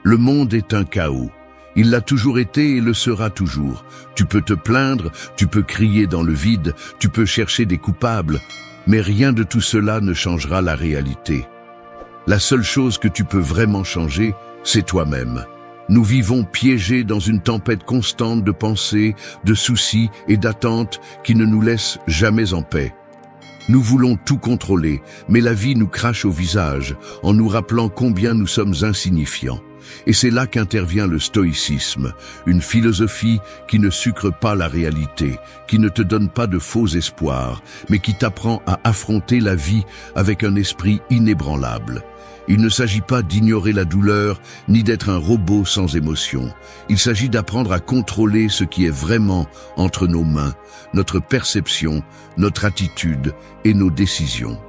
Le monde est un chaos. Il l'a toujours été et le sera toujours. Tu peux te plaindre, tu peux crier dans le vide, tu peux chercher des coupables, mais rien de tout cela ne changera la réalité. La seule chose que tu peux vraiment changer, c'est toi-même. Nous vivons piégés dans une tempête constante de pensées, de soucis et d'attentes qui ne nous laissent jamais en paix. Nous voulons tout contrôler, mais la vie nous crache au visage en nous rappelant combien nous sommes insignifiants. Et c'est là qu'intervient le stoïcisme, une philosophie qui ne sucre pas la réalité, qui ne te donne pas de faux espoirs, mais qui t'apprend à affronter la vie avec un esprit inébranlable. Il ne s'agit pas d'ignorer la douleur, ni d'être un robot sans émotion. Il s'agit d'apprendre à contrôler ce qui est vraiment entre nos mains, notre perception, notre attitude et nos décisions.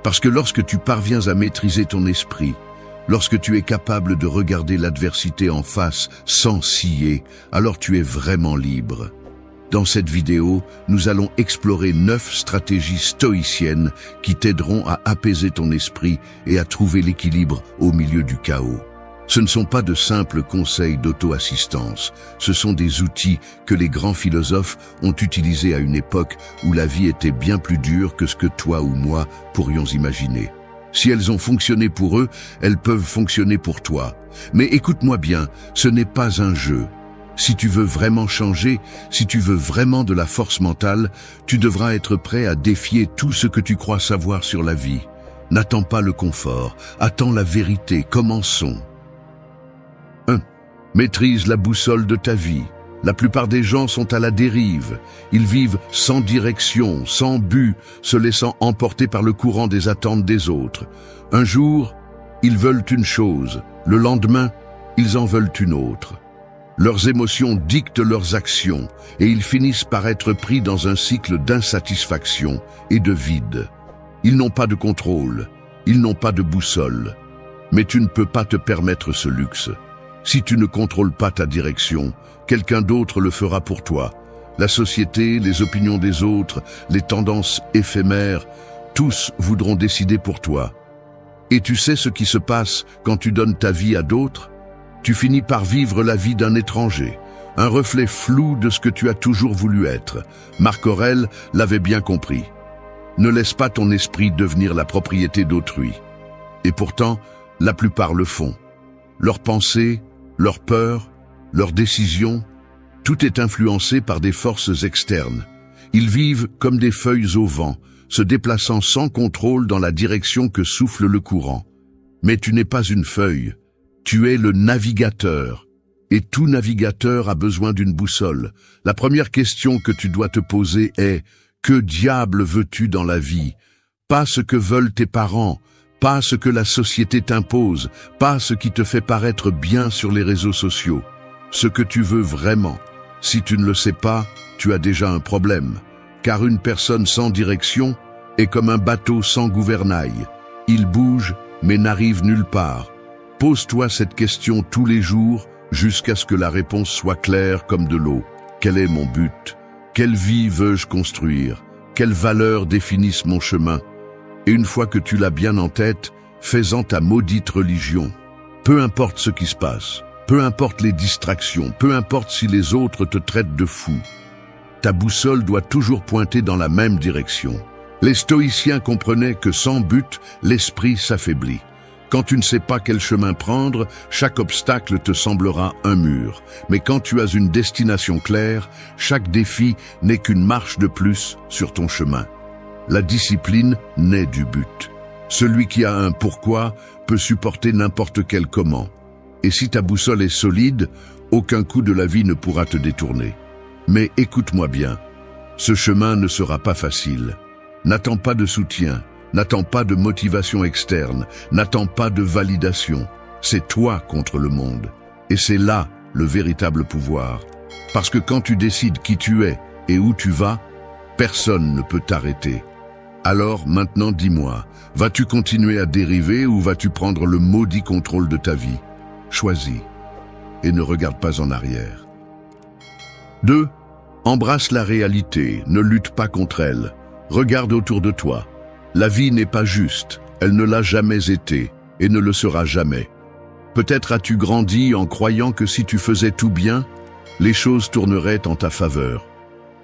Parce que lorsque tu parviens à maîtriser ton esprit, lorsque tu es capable de regarder l'adversité en face sans scier, alors tu es vraiment libre. Dans cette vidéo, nous allons explorer 9 stratégies stoïciennes qui t'aideront à apaiser ton esprit et à trouver l'équilibre au milieu du chaos. Ce ne sont pas de simples conseils d'auto-assistance, ce sont des outils que les grands philosophes ont utilisés à une époque où la vie était bien plus dure que ce que toi ou moi pourrions imaginer. Si elles ont fonctionné pour eux, elles peuvent fonctionner pour toi. Mais écoute-moi bien, ce n'est pas un jeu. Si tu veux vraiment changer, si tu veux vraiment de la force mentale, tu devras être prêt à défier tout ce que tu crois savoir sur la vie. N'attends pas le confort, attends la vérité, commençons. 1. Maîtrise la boussole de ta vie. La plupart des gens sont à la dérive. Ils vivent sans direction, sans but, se laissant emporter par le courant des attentes des autres. Un jour, ils veulent une chose. Le lendemain, ils en veulent une autre. Leurs émotions dictent leurs actions et ils finissent par être pris dans un cycle d'insatisfaction et de vide. Ils n'ont pas de contrôle, ils n'ont pas de boussole. Mais tu ne peux pas te permettre ce luxe. Si tu ne contrôles pas ta direction, quelqu'un d'autre le fera pour toi. La société, les opinions des autres, les tendances éphémères, tous voudront décider pour toi. Et tu sais ce qui se passe quand tu donnes ta vie à d'autres ? Tu finis par vivre la vie d'un étranger, un reflet flou de ce que tu as toujours voulu être. Marc Aurèle l'avait bien compris. Ne laisse pas ton esprit devenir la propriété d'autrui. Et pourtant, la plupart le font. Leurs pensées, leurs peurs, leurs décisions, tout est influencé par des forces externes. Ils vivent comme des feuilles au vent, se déplaçant sans contrôle dans la direction que souffle le courant. Mais tu n'es pas une feuille. Tu es le navigateur, et tout navigateur a besoin d'une boussole. La première question que tu dois te poser est « Que diable veux-tu dans la vie ?» Pas ce que veulent tes parents, pas ce que la société t'impose, pas ce qui te fait paraître bien sur les réseaux sociaux. Ce que tu veux vraiment. Si tu ne le sais pas, tu as déjà un problème. Car une personne sans direction est comme un bateau sans gouvernail. Il bouge, mais n'arrive nulle part. Pose-toi cette question tous les jours jusqu'à ce que la réponse soit claire comme de l'eau. Quel est mon but? Quelle vie veux-je construire? Quelles valeurs définissent mon chemin? Et une fois que tu l'as bien en tête, fais-en ta maudite religion. Peu importe ce qui se passe, peu importe les distractions, peu importe si les autres te traitent de fou, ta boussole doit toujours pointer dans la même direction. Les stoïciens comprenaient que sans but, l'esprit s'affaiblit. Quand tu ne sais pas quel chemin prendre, chaque obstacle te semblera un mur. Mais quand tu as une destination claire, chaque défi n'est qu'une marche de plus sur ton chemin. La discipline naît du but. Celui qui a un pourquoi peut supporter n'importe quel comment. Et si ta boussole est solide, aucun coup de la vie ne pourra te détourner. Mais écoute-moi bien, ce chemin ne sera pas facile. N'attends pas de soutien. N'attends pas de motivation externe, n'attends pas de validation. C'est toi contre le monde. Et c'est là le véritable pouvoir. Parce que quand tu décides qui tu es et où tu vas, personne ne peut t'arrêter. Alors maintenant dis-moi, vas-tu continuer à dériver ou vas-tu prendre le maudit contrôle de ta vie? Choisis et ne regarde pas en arrière. 2. Embrasse la réalité, ne lutte pas contre elle. Regarde autour de toi. La vie n'est pas juste, elle ne l'a jamais été et ne le sera jamais. Peut-être as-tu grandi en croyant que si tu faisais tout bien, les choses tourneraient en ta faveur,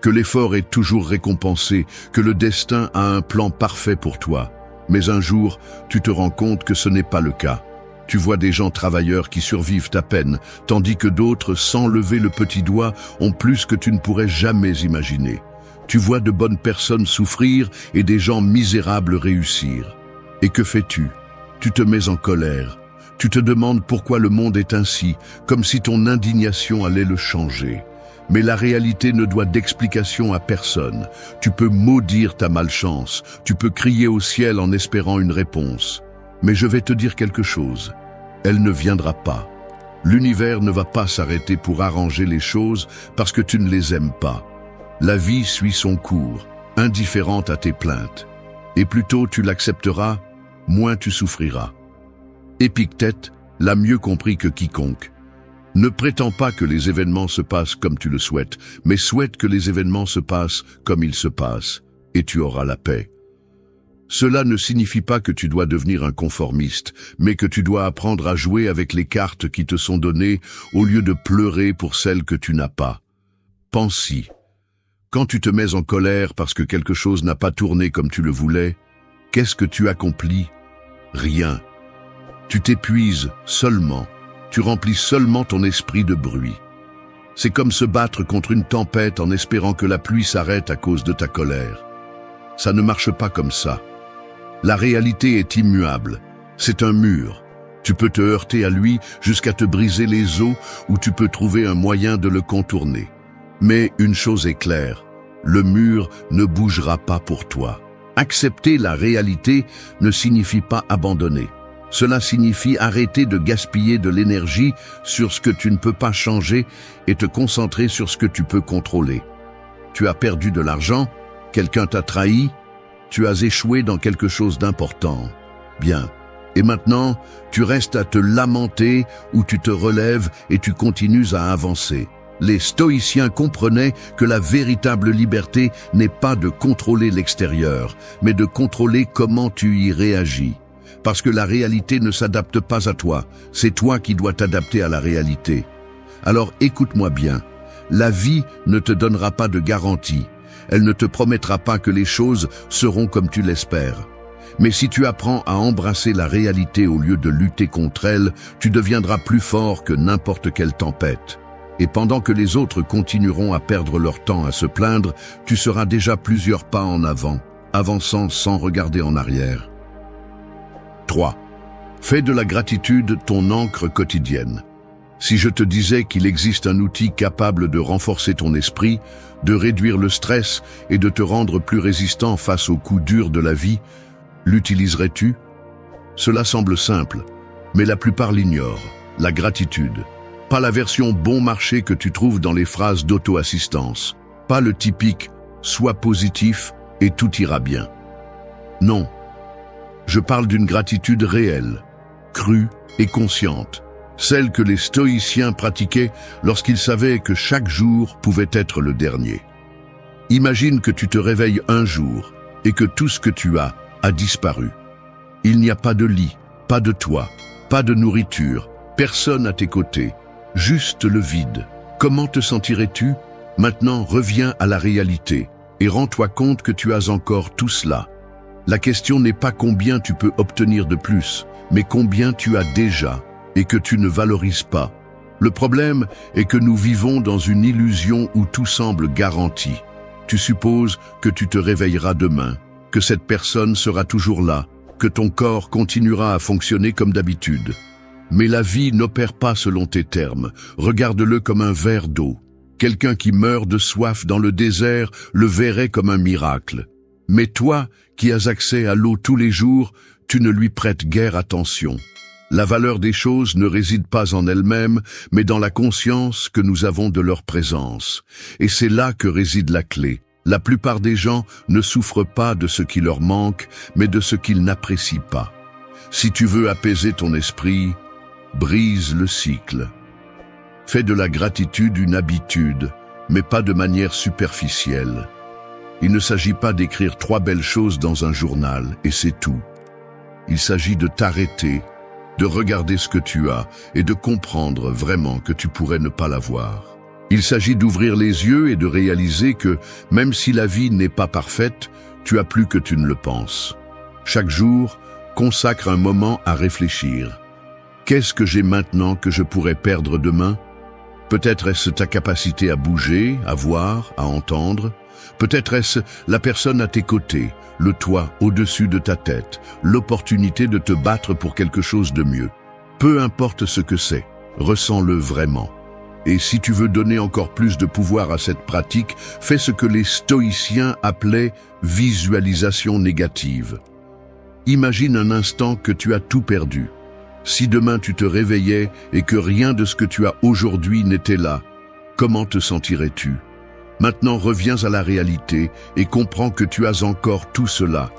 que l'effort est toujours récompensé, que le destin a un plan parfait pour toi. Mais un jour, tu te rends compte que ce n'est pas le cas. Tu vois des gens travailleurs qui survivent à peine, tandis que d'autres, sans lever le petit doigt, ont plus que tu ne pourrais jamais imaginer. Tu vois de bonnes personnes souffrir et des gens misérables réussir. Et que fais-tu? Tu te mets en colère. Tu te demandes pourquoi le monde est ainsi, comme si ton indignation allait le changer. Mais la réalité ne doit d'explication à personne. Tu peux maudire ta malchance, tu peux crier au ciel en espérant une réponse. Mais je vais te dire quelque chose, elle ne viendra pas. L'univers ne va pas s'arrêter pour arranger les choses parce que tu ne les aimes pas. La vie suit son cours, indifférente à tes plaintes. Et plus tôt tu l'accepteras, moins tu souffriras. Épictète l'a mieux compris que quiconque. Ne prétends pas que les événements se passent comme tu le souhaites, mais souhaite que les événements se passent comme ils se passent, et tu auras la paix. Cela ne signifie pas que tu dois devenir un conformiste, mais que tu dois apprendre à jouer avec les cartes qui te sont données au lieu de pleurer pour celles que tu n'as pas. Pense-y. Quand tu te mets en colère parce que quelque chose n'a pas tourné comme tu le voulais, qu'est-ce que tu accomplis? Rien. Tu t'épuises seulement. Tu remplis seulement ton esprit de bruit. C'est comme se battre contre une tempête en espérant que la pluie s'arrête à cause de ta colère. Ça ne marche pas comme ça. La réalité est immuable. C'est un mur. Tu peux te heurter à lui jusqu'à te briser les os ou tu peux trouver un moyen de le contourner. Mais une chose est claire, le mur ne bougera pas pour toi. Accepter la réalité ne signifie pas abandonner. Cela signifie arrêter de gaspiller de l'énergie sur ce que tu ne peux pas changer et te concentrer sur ce que tu peux contrôler. Tu as perdu de l'argent, quelqu'un t'a trahi, tu as échoué dans quelque chose d'important. Bien. Et maintenant, tu restes à te lamenter ou tu te relèves et tu continues à avancer. Les stoïciens comprenaient que la véritable liberté n'est pas de contrôler l'extérieur, mais de contrôler comment tu y réagis. Parce que la réalité ne s'adapte pas à toi, c'est toi qui dois t'adapter à la réalité. Alors écoute-moi bien, la vie ne te donnera pas de garantie. Elle ne te promettra pas que les choses seront comme tu l'espères. Mais si tu apprends à embrasser la réalité au lieu de lutter contre elle, tu deviendras plus fort que n'importe quelle tempête. Et pendant que les autres continueront à perdre leur temps à se plaindre, tu seras déjà plusieurs pas en avant, avançant sans regarder en arrière. 3. Fais de la gratitude ton encre quotidienne. Si je te disais qu'il existe un outil capable de renforcer ton esprit, de réduire le stress et de te rendre plus résistant face aux coups durs de la vie, l'utiliserais-tu? Cela semble simple, mais la plupart l'ignorent. La gratitude. Pas la version bon marché que tu trouves dans les phrases d'auto-assistance. Pas le typique « sois positif et tout ira bien ». Non. Je parle d'une gratitude réelle, crue et consciente. Celle que les stoïciens pratiquaient lorsqu'ils savaient que chaque jour pouvait être le dernier. Imagine que tu te réveilles un jour et que tout ce que tu as a disparu. Il n'y a pas de lit, pas de toit, pas de nourriture, personne à tes côtés, juste le vide. Comment te sentirais-tu? Maintenant, reviens à la réalité et rends-toi compte que tu as encore tout cela. La question n'est pas combien tu peux obtenir de plus, mais combien tu as déjà et que tu ne valorises pas. Le problème est que nous vivons dans une illusion où tout semble garanti. Tu supposes que tu te réveilleras demain, que cette personne sera toujours là, que ton corps continuera à fonctionner comme d'habitude. Mais la vie n'opère pas selon tes termes. Regarde-le comme un verre d'eau. Quelqu'un qui meurt de soif dans le désert le verrait comme un miracle. Mais toi, qui as accès à l'eau tous les jours, tu ne lui prêtes guère attention. La valeur des choses ne réside pas en elles-mêmes, mais dans la conscience que nous avons de leur présence. Et c'est là que réside la clé. La plupart des gens ne souffrent pas de ce qui leur manque, mais de ce qu'ils n'apprécient pas. Si tu veux apaiser ton esprit, brise le cycle. Fais de la gratitude une habitude, mais pas de manière superficielle. Il ne s'agit pas d'écrire 3 belles choses dans un journal, et c'est tout. Il s'agit de t'arrêter, de regarder ce que tu as et de comprendre vraiment que tu pourrais ne pas l'avoir. Il s'agit d'ouvrir les yeux et de réaliser que, même si la vie n'est pas parfaite, tu as plus que tu ne le penses. Chaque jour, consacre un moment à réfléchir. Qu'est-ce que j'ai maintenant que je pourrais perdre demain? Peut-être est-ce ta capacité à bouger, à voir, à entendre. Peut-être est-ce la personne à tes côtés, le toit au-dessus de ta tête, l'opportunité de te battre pour quelque chose de mieux. Peu importe ce que c'est, ressens-le vraiment. Et si tu veux donner encore plus de pouvoir à cette pratique, fais ce que les stoïciens appelaient visualisation négative. Imagine un instant que tu as tout perdu. Si demain tu te réveillais et que rien de ce que tu as aujourd'hui n'était là, comment te sentirais-tu? Maintenant reviens à la réalité et comprends que tu as encore tout cela.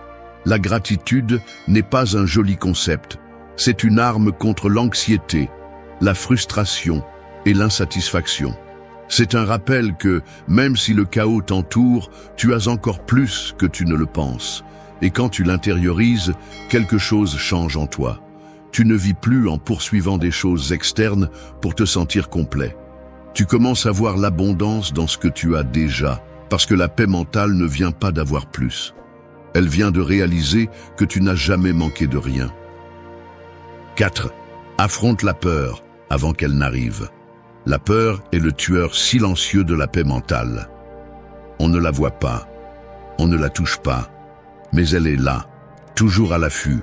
La gratitude n'est pas un joli concept, c'est une arme contre l'anxiété, la frustration et l'insatisfaction. C'est un rappel que, même si le chaos t'entoure, tu as encore plus que tu ne le penses. Et quand tu l'intériorises, quelque chose change en toi. Tu ne vis plus en poursuivant des choses externes pour te sentir complet. Tu commences à voir l'abondance dans ce que tu as déjà, parce que la paix mentale ne vient pas d'avoir plus. Elle vient de réaliser que tu n'as jamais manqué de rien. 4. Affronte la peur avant qu'elle n'arrive. La peur est le tueur silencieux de la paix mentale. On ne la voit pas, on ne la touche pas, mais elle est là, toujours à l'affût,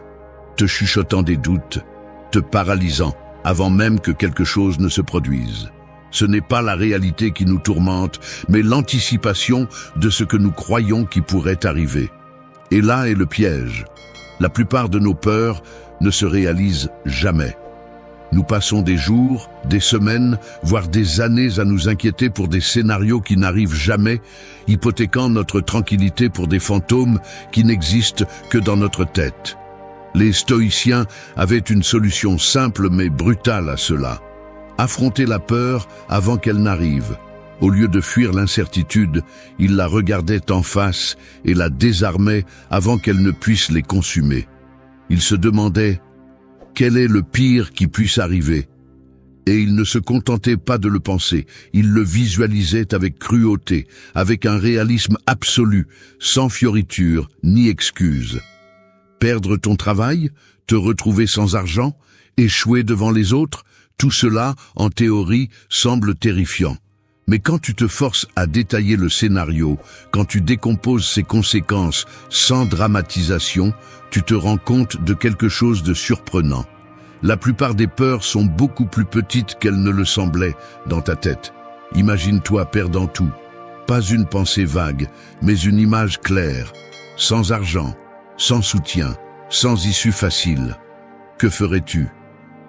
te chuchotant des doutes, te paralysant avant même que quelque chose ne se produise. Ce n'est pas la réalité qui nous tourmente, mais l'anticipation de ce que nous croyons qui pourrait arriver. Et là est le piège. La plupart de nos peurs ne se réalisent jamais. Nous passons des jours, des semaines, voire des années à nous inquiéter pour des scénarios qui n'arrivent jamais, hypothéquant notre tranquillité pour des fantômes qui n'existent que dans notre tête. Les stoïciens avaient une solution simple mais brutale à cela. Affronter la peur avant qu'elle n'arrive. Au lieu de fuir l'incertitude, ils la regardaient en face et la désarmaient avant qu'elle ne puisse les consumer. Ils se demandaient « Quel est le pire qui puisse arriver ?» Et ils ne se contentaient pas de le penser, ils le visualisaient avec cruauté, avec un réalisme absolu, sans fioriture ni excuse. Perdre ton travail, te retrouver sans argent, échouer devant les autres, tout cela, en théorie, semble terrifiant. Mais quand tu te forces à détailler le scénario, quand tu décomposes ses conséquences sans dramatisation, tu te rends compte de quelque chose de surprenant. La plupart des peurs sont beaucoup plus petites qu'elles ne le semblaient dans ta tête. Imagine-toi perdant tout. Pas une pensée vague, mais une image claire. Sans argent, sans soutien, sans issue facile. Que ferais-tu?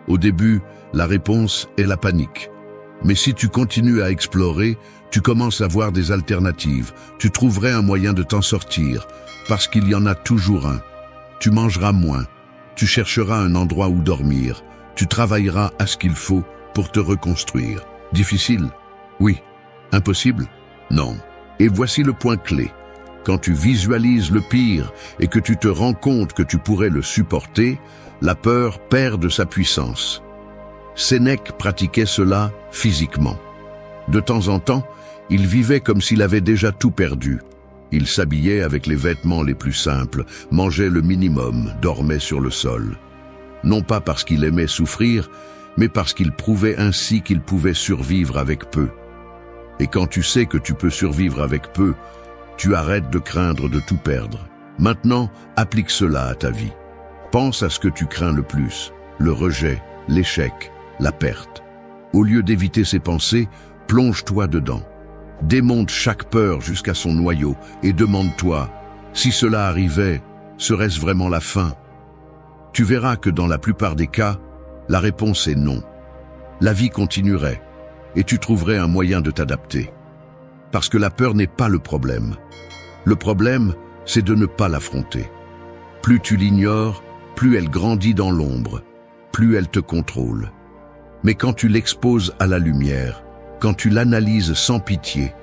Au début, la réponse est la panique. Mais si tu continues à explorer, tu commences à voir des alternatives. Tu trouverais un moyen de t'en sortir, parce qu'il y en a toujours un. Tu mangeras moins. Tu chercheras un endroit où dormir. Tu travailleras à ce qu'il faut pour te reconstruire. Difficile? Oui. Impossible? Non. Et voici le point clé. Quand tu visualises le pire et que tu te rends compte que tu pourrais le supporter, la peur perd de sa puissance. Sénèque pratiquait cela physiquement. De temps en temps, il vivait comme s'il avait déjà tout perdu. Il s'habillait avec les vêtements les plus simples, mangeait le minimum, dormait sur le sol. Non pas parce qu'il aimait souffrir, mais parce qu'il prouvait ainsi qu'il pouvait survivre avec peu. Et quand tu sais que tu peux survivre avec peu, tu arrêtes de craindre de tout perdre. Maintenant, applique cela à ta vie. Pense à ce que tu crains le plus, le rejet, l'échec, la perte. Au lieu d'éviter ces pensées, plonge-toi dedans. Démonte chaque peur jusqu'à son noyau et demande-toi, si cela arrivait, serait-ce vraiment la fin? Tu verras que dans la plupart des cas, la réponse est non. La vie continuerait et tu trouverais un moyen de t'adapter. Parce que la peur n'est pas le problème. Le problème, c'est de ne pas l'affronter. Plus tu l'ignores, plus elle grandit dans l'ombre, plus elle te contrôle. Mais quand tu l'exposes à la lumière, quand tu l'analyses sans pitié,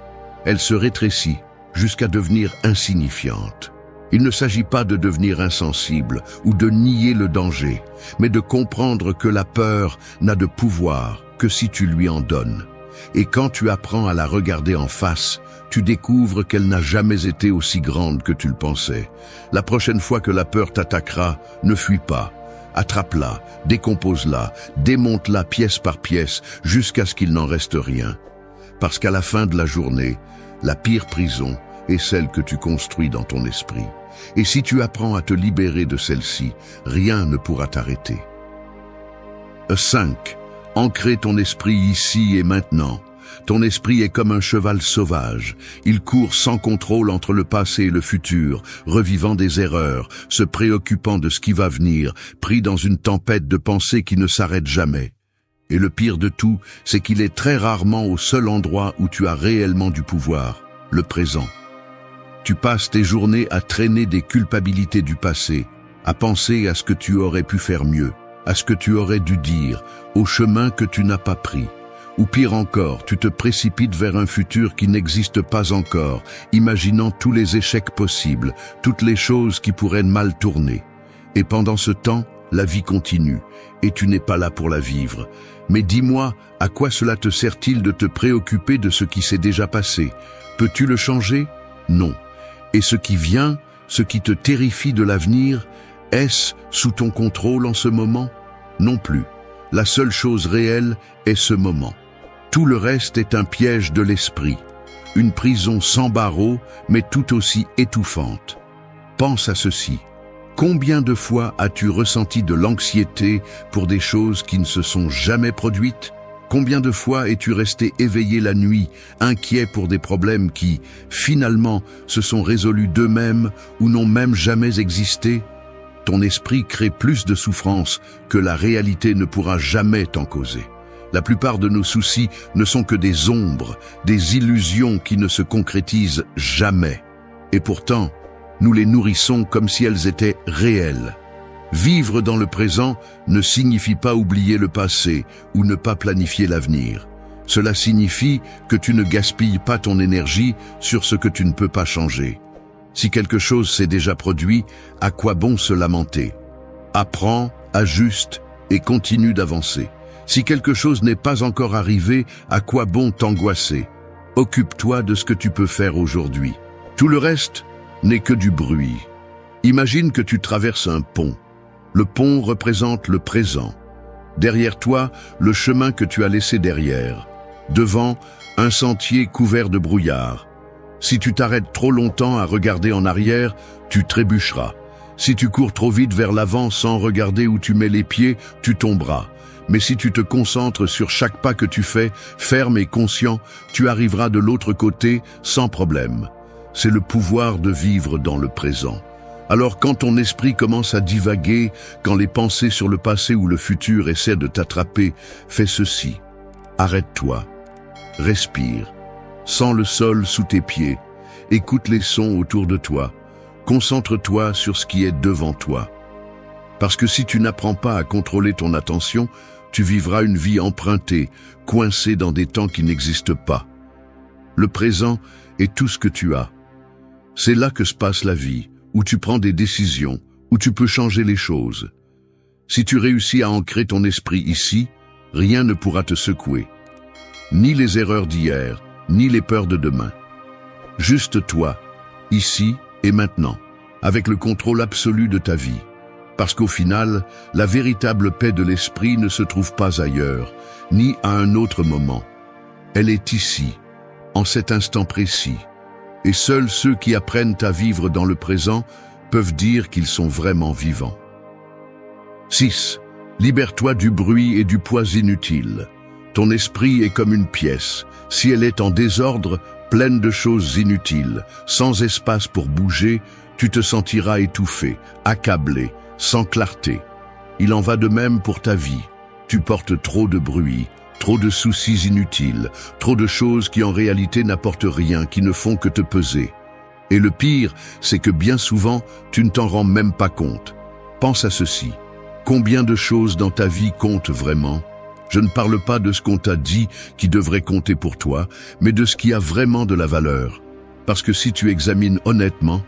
elle se rétrécit jusqu'à devenir insignifiante. Il ne s'agit pas de devenir insensible ou de nier le danger, mais de comprendre que la peur n'a de pouvoir que si tu lui en donnes. Et quand tu apprends à la regarder en face, tu découvres qu'elle n'a jamais été aussi grande que tu le pensais. La prochaine fois que la peur t'attaquera, ne fuis pas. Attrape-la, décompose-la, démonte-la pièce par pièce jusqu'à ce qu'il n'en reste rien. Parce qu'à la fin de la journée, la pire prison est celle que tu construis dans ton esprit. Et si tu apprends à te libérer de celle-ci, rien ne pourra t'arrêter. 5. Ancrer ton esprit ici et maintenant. Ton esprit est comme un cheval sauvage. Il court sans contrôle entre le passé et le futur, revivant des erreurs, se préoccupant de ce qui va venir, pris dans une tempête de pensées qui ne s'arrête jamais. Et le pire de tout, c'est qu'il est très rarement au seul endroit où tu as réellement du pouvoir, le présent. Tu passes tes journées à traîner des culpabilités du passé, à penser à ce que tu aurais pu faire mieux, à ce que tu aurais dû dire, au chemin que tu n'as pas pris. Ou pire encore, tu te précipites vers un futur qui n'existe pas encore, imaginant tous les échecs possibles, toutes les choses qui pourraient mal tourner. Et pendant ce temps, la vie continue, et tu n'es pas là pour la vivre. Mais dis-moi, à quoi cela te sert-il de te préoccuper de ce qui s'est déjà passé? Peux-tu le changer? Non. Et ce qui vient, ce qui te terrifie de l'avenir, est-ce sous ton contrôle en ce moment? Non plus. La seule chose réelle est ce moment. Tout le reste est un piège de l'esprit, une prison sans barreaux, mais tout aussi étouffante. Pense à ceci. Combien de fois as-tu ressenti de l'anxiété pour des choses qui ne se sont jamais produites? Combien de fois es-tu resté éveillé la nuit, inquiet pour des problèmes qui, finalement, se sont résolus d'eux-mêmes ou n'ont même jamais existé? Ton esprit crée plus de souffrance que la réalité ne pourra jamais t'en causer. La plupart de nos soucis ne sont que des ombres, des illusions qui ne se concrétisent jamais. Et pourtant, nous les nourrissons comme si elles étaient réelles. Vivre dans le présent ne signifie pas oublier le passé ou ne pas planifier l'avenir. Cela signifie que tu ne gaspilles pas ton énergie sur ce que tu ne peux pas changer. Si quelque chose s'est déjà produit, à quoi bon se lamenter? Apprends, ajuste et continue d'avancer. Si quelque chose n'est pas encore arrivé, à quoi bon t'angoisser? Occupe-toi de ce que tu peux faire aujourd'hui. Tout le reste n'est que du bruit. Imagine que tu traverses un pont. Le pont représente le présent. Derrière toi, le chemin que tu as laissé derrière. Devant, un sentier couvert de brouillard. Si tu t'arrêtes trop longtemps à regarder en arrière, tu trébucheras. Si tu cours trop vite vers l'avant sans regarder où tu mets les pieds, tu tomberas. Mais si tu te concentres sur chaque pas que tu fais, ferme et conscient, tu arriveras de l'autre côté sans problème. C'est le pouvoir de vivre dans le présent. Alors quand ton esprit commence à divaguer, quand les pensées sur le passé ou le futur essaient de t'attraper, fais ceci. Arrête-toi. Respire. Sens le sol sous tes pieds. Écoute les sons autour de toi. Concentre-toi sur ce qui est devant toi. Parce que si tu n'apprends pas à contrôler ton attention, tu vivras une vie empruntée, coincée dans des temps qui n'existent pas. Le présent est tout ce que tu as. C'est là que se passe la vie, où tu prends des décisions, où tu peux changer les choses. Si tu réussis à ancrer ton esprit ici, rien ne pourra te secouer. Ni les erreurs d'hier, ni les peurs de demain. Juste toi, ici et maintenant, avec le contrôle absolu de ta vie. Parce qu'au final, la véritable paix de l'esprit ne se trouve pas ailleurs, ni à un autre moment. Elle est ici, en cet instant précis. Et seuls ceux qui apprennent à vivre dans le présent peuvent dire qu'ils sont vraiment vivants. 6. Libère-toi du bruit et du poids inutile. Ton esprit est comme une pièce. Si elle est en désordre, pleine de choses inutiles, sans espace pour bouger, tu te sentiras étouffé, accablé, sans clarté. Il en va de même pour ta vie. Tu portes trop de bruit, trop de soucis inutiles, trop de choses qui en réalité n'apportent rien, qui ne font que te peser. Et le pire, c'est que bien souvent, tu ne t'en rends même pas compte. Pense à ceci. Combien de choses dans ta vie comptent vraiment? Je ne parle pas de ce qu'on t'a dit qui devrait compter pour toi, mais de ce qui a vraiment de la valeur. Parce que si tu examines honnêtement,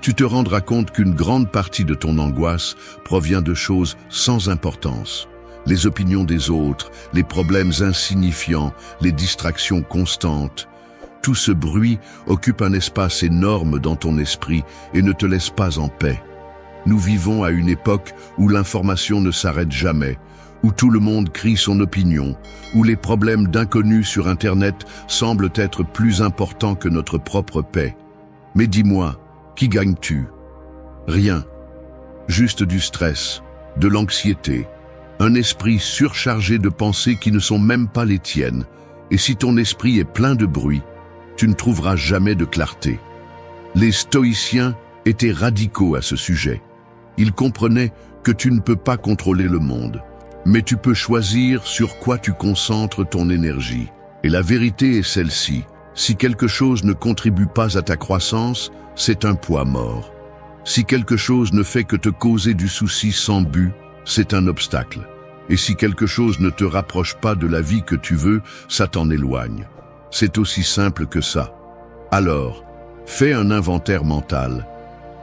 tu te rendras compte qu'une grande partie de ton angoisse provient de choses sans importance. Les opinions des autres, les problèmes insignifiants, les distractions constantes. Tout ce bruit occupe un espace énorme dans ton esprit et ne te laisse pas en paix. Nous vivons à une époque où l'information ne s'arrête jamais, où tout le monde crie son opinion, où les problèmes d'inconnus sur Internet semblent être plus importants que notre propre paix. Mais dis-moi, qui gagnes-tu? Rien. Juste du stress, de l'anxiété, un esprit surchargé de pensées qui ne sont même pas les tiennes. Et si ton esprit est plein de bruit, tu ne trouveras jamais de clarté. Les stoïciens étaient radicaux à ce sujet. Ils comprenaient que tu ne peux pas contrôler le monde, mais tu peux choisir sur quoi tu concentres ton énergie. Et la vérité est celle-ci. Si quelque chose ne contribue pas à ta croissance, c'est un poids mort. Si quelque chose ne fait que te causer du souci sans but, c'est un obstacle. Et si quelque chose ne te rapproche pas de la vie que tu veux, ça t'en éloigne. C'est aussi simple que ça. Alors, fais un inventaire mental.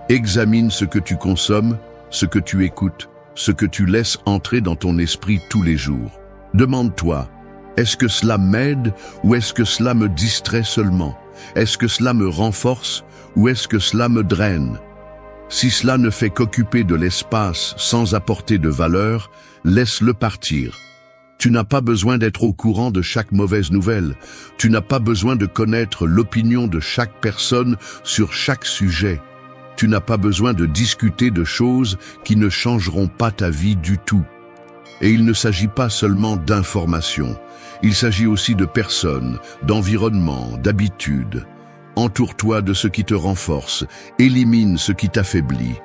Examine ce que tu consommes, ce que tu écoutes, ce que tu laisses entrer dans ton esprit tous les jours. Demande-toi, est-ce que cela m'aide ou est-ce que cela me distrait seulement? Est-ce que cela me renforce ou est-ce que cela me draine? Si cela ne fait qu'occuper de l'espace sans apporter de valeur, laisse-le partir. Tu n'as pas besoin d'être au courant de chaque mauvaise nouvelle. Tu n'as pas besoin de connaître l'opinion de chaque personne sur chaque sujet. Tu n'as pas besoin de discuter de choses qui ne changeront pas ta vie du tout. Et il ne s'agit pas seulement d'informations. Il s'agit aussi de personnes, d'environnement, d'habitudes. Entoure-toi de ce qui te renforce, élimine ce qui t'affaiblit.